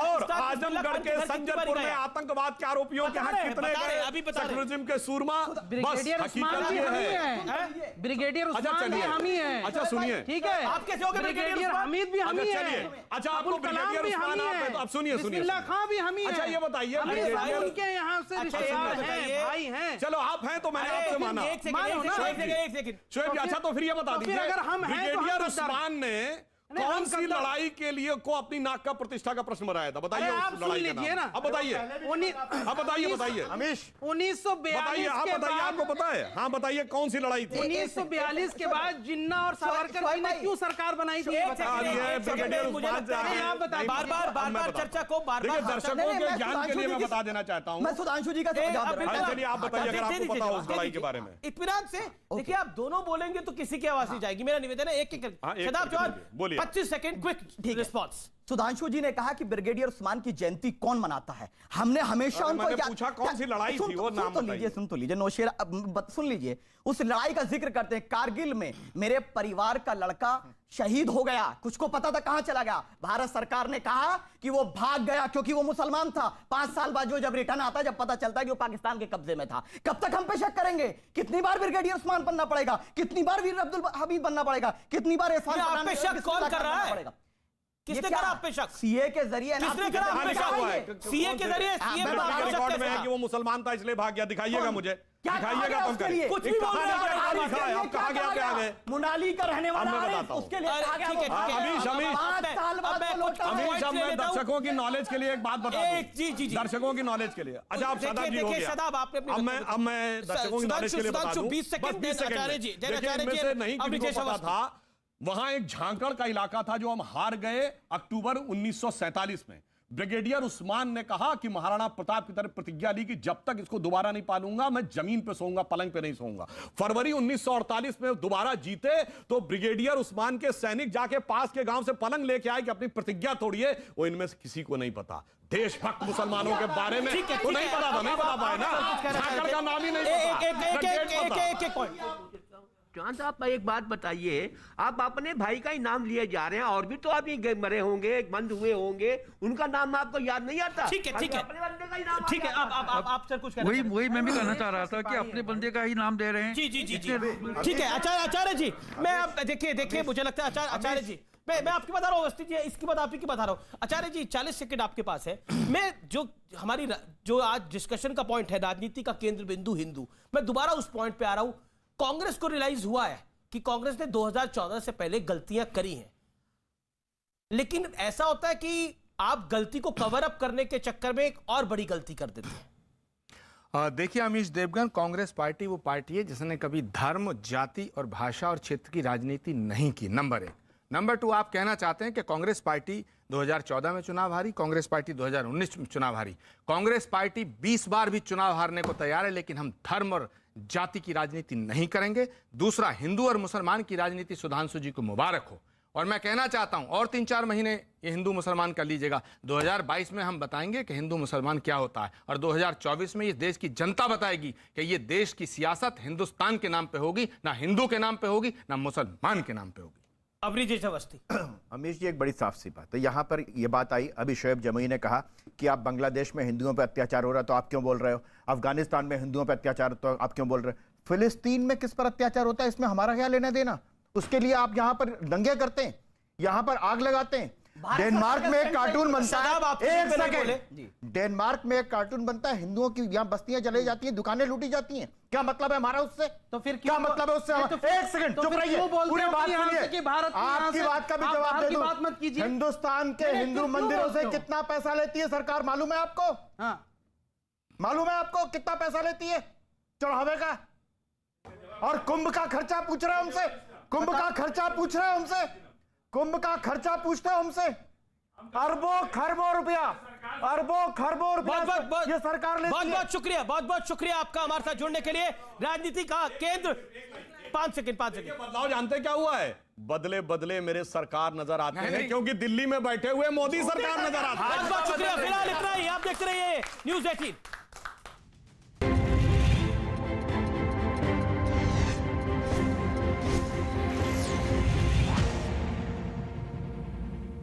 और आजमगढ़ के सज्जनपुर में आतंकवाद के आरोपियों के यहाँ कितने गए? सेकुलरिज्म के सूरमा। बस हकीकत ये है। ब्रिगेडियर उस्मान भी हम ही हैं। अच्छा सुनिए, ठीक है, आप कैसे हो गए ब्रिगेडियर हमीद भी हम ही हैं। अच्छा, आपको ब्रिगेडियर उस्मान आप सुनिए, बिस्मिल्लाह खां भी हम ही हैं। अच्छा ये बताइए, उनके यहाँ से रिश्तेदार हैं, भाई हैं। चलो आप हैं तो मैंने आपसे माना। शोएब, अच्छा तो फिर ये बता दीजिए, अगर हम हैं तो ब्रिगेडियर उस्मान ने कौन सी लड़ाई के लिए को अपनी नाक का प्रतिष्ठा का प्रश्न बनाया था? बताइए उस लड़ाई का नाम। अब बताइए, अब बताइए अमीश, 1942 के बाद आपको पता है? हाँ बताइए, कौन सी लड़ाई थी? 1942 के बाद जिन्ना और सावरकर जी ने क्यों सरकार बनाई थी? ब्रिगेडियर उस्मान से बार-बार चर्चा को बार-बार दर्शकों के ज्ञान के लिए मैं बता देना चाहता हूँ। मैं सुधांशु जी का चलिए आप बताइए अगर आपको पता हो उस लड़ाई के बारे में। इत्मीनान से देखिए, आप दोनों बोलेंगे तो किसी की आवाज नहीं जाएगी। मेरा निवेदन है एक शदाब जवान बोलिए, 25 सेकंड क्विक रिस्पांस। सुधांशु जी ने कहा कि ब्रिगेडियर उस्मान की जयंती कौन मनाता है? हमने हमेशा उनको पूछा कौन सी लड़ाई थी, वो नाम बताइए। सुन तो लीजिए नौशेरा, सुन लीजिए, उस लड़ाई का जिक्र करते हैं। कारगिल में मेरे परिवार का लड़का शहीद हो गया, कुछ को पता था कहां चला गया। भारत सरकार ने कहा कि वो भाग गया क्योंकि वो मुसलमान था। 5 साल बाद जो जब रिटर्न आता, जब पता चलता है कि वो पाकिस्तान के कब्जे में था। कब तक हम पे शक करेंगे? कितनी बार ब्रिगेडियर उस्मान बनना पड़ेगा? कितनी बार वीर अब्दुल हमीद बनना पड़ेगा? कितनी बार आप पे शक कौन कर रहा है? किसने करा आप पे शक? सीए के जरिए। किसने करा आप पे शक? सीए के जरिए। सीए में रिकॉर्ड में है कि वो मुसलमान था इसलिए भाग गया। दिखाइएगा मुझे, दिखाइएगा तुम करिए। कुछ भी बोल रहे हैं आप कहां गया, क्या गए? मुनाली का रहने वाला मैं बताता हूं उसके लिए आ गया। अमीश, मैं दर्शकों की नॉलेज के लिए एक बात बता दूं। जी दर्शकों की नॉलेज के लिए। अच्छा आप शदाब जी हो गया। अब मैं दर्शकों की नॉलेज के लिए बता दूं। 20 सेकंड आचार्य जी, देखिए से नहीं किसी को पता था, वहां एक झांकड़ का इलाका था जो हम हार गए अक्टूबर 1947 में। ब्रिगेडियर उस्मान ने कहा कि महाराणा प्रताप की तरह प्रतिज्ञा ली कि जब तक इसको दोबारा नहीं पालूंगा मैं जमीन पे सोऊंगा, पलंग पे नहीं सोऊंगा। फरवरी 1948 में दोबारा जीते तो ब्रिगेडियर उस्मान के सैनिक जाके पास के गांव से पलंग लेके आए कि अपनी प्रतिज्ञा तोड़िए। वो इनमें से किसी को नहीं पता। देशभक्त मुसलमानों के बारे में तो नहीं पता था, नहीं पता पाए ना, झांकड़ का नाम ही नहीं पता। चौहान साहब एक बात बताइए, आप अपने भाई का ही नाम लिए जा रहे हैं, और भी तो अभी मरे होंगे, बंद हुए होंगे, उनका नाम आपको याद नहीं आता? ठीक है, ठीक है, ठीक है। आप सर कुछ वही मैं भी कहना चाह रहा था कि अपने बंदे का ही नाम दे रहे हैं। जी जी जी जी, ठीक है। आचार्य जी, मैं आप देखिए मुझे लगता है आचार्य जी, मैं आपकी बता रहा हूँ, अवस्थित जी इसकी बात आपकी बता रहा हूँ। आचार्य जी 40 सेकंड आपके पास है। मैं जो आज डिस्कशन का पॉइंट है, राजनीति का केंद्र बिंदु हिंदू, मैं दोबारा उस पॉइंट पे आ रहा हूं। कांग्रेस को रियलाइज हुआ है कि कांग्रेस ने 2014 से पहले गलतियां करी हैं, लेकिन ऐसा होता है कि आप गलती को कवर अप करने के चक्कर में एक और बड़ी गलती कर देते हैं। देखिए अमीश देवगन, कांग्रेस पार्टी वो पार्टी है जिसने कभी धर्म, जाति और भाषा और क्षेत्र की राजनीति नहीं की, नंबर 1। नंबर 2, आप कहना चाहते हैं कि कांग्रेस पार्टी 2014 में चुनाव हारी, कांग्रेस पार्टी 2019 में चुनाव हारी। कांग्रेस पार्टी 20 बार भी चुनाव हारने को तैयार है, लेकिन हम धर्म और जाति की राजनीति नहीं करेंगे। दूसरा, हिंदू और मुसलमान की राजनीति सुधांशु जी को मुबारक हो। और मैं कहना चाहता हूं और 3-4 महीने ये हिंदू मुसलमान कर लीजिएगा। 2022 में हम बताएंगे कि हिंदू मुसलमान क्या होता है, और 2024 में ये देश की जनता बताएगी कि ये देश की सियासत हिंदुस्तान के नाम पे होगी, ना हिंदू के नाम पे होगी, ना मुसलमान के नाम पे होगी। अमीश जी, एक बड़ी साफ सी बात है। यहाँ पर यह बात आई, अभी शोएब जमुई ने कहा कि आप बांग्लादेश में हिंदुओं पर अत्याचार हो रहा है तो आप क्यों बोल रहे हो, अफगानिस्तान में हिंदुओं पर अत्याचार तो आप क्यों बोल रहे हो, फिलिस्तीन में किस पर अत्याचार होता है इसमें हमारा क्या लेना देना? उसके लिए आप यहाँ पर दंगे करते हैं, यहाँ पर आग लगाते हैं। डेनमार्क में एक कार्टून बनता है, एक सेकंड, डेनमार्क में एक कार्टून बनता है, हिंदुओं की यहाँ बस्तियां जलाई जाती हैं, दुकानें लूटी जाती हैं। क्या मतलब है हमारा उससे? तो फिर क्या मतलब है उससे? एक सेकंड चुप रहिए, पूरी बात सुनिए, आपकी बात का भी जवाब दे दूं। हिंदुस्तान के हिंदू मंदिरों से कितना पैसा लेती है सरकार, मालूम है आपको? मालूम है आपको कितना पैसा लेती है चढ़ावे का? और कुंभ का खर्चा पूछ रहे हैं हमसे, कुंभ का खर्चा पूछ रहे हो हमसे? कुंभ का खर्चा पूछते हो हमसे? अरबों खरबों रुपया, अरबों खरबों रुपया ये सरकार लेती है। बहुत बहुत शुक्रिया आपका हमारे साथ जुड़ने के लिए। राजनीति का केंद्र 5 सेकंड बदलाव जानते क्या हुआ है? बदले बदले मेरे सरकार नजर आते हैं, क्योंकि दिल्ली में बैठे हुए मोदी सरकार नजर आती है। बहुत शुक्रिया। फिलहाल इतना ही, आप देख रहे हैं न्यूज़ 18।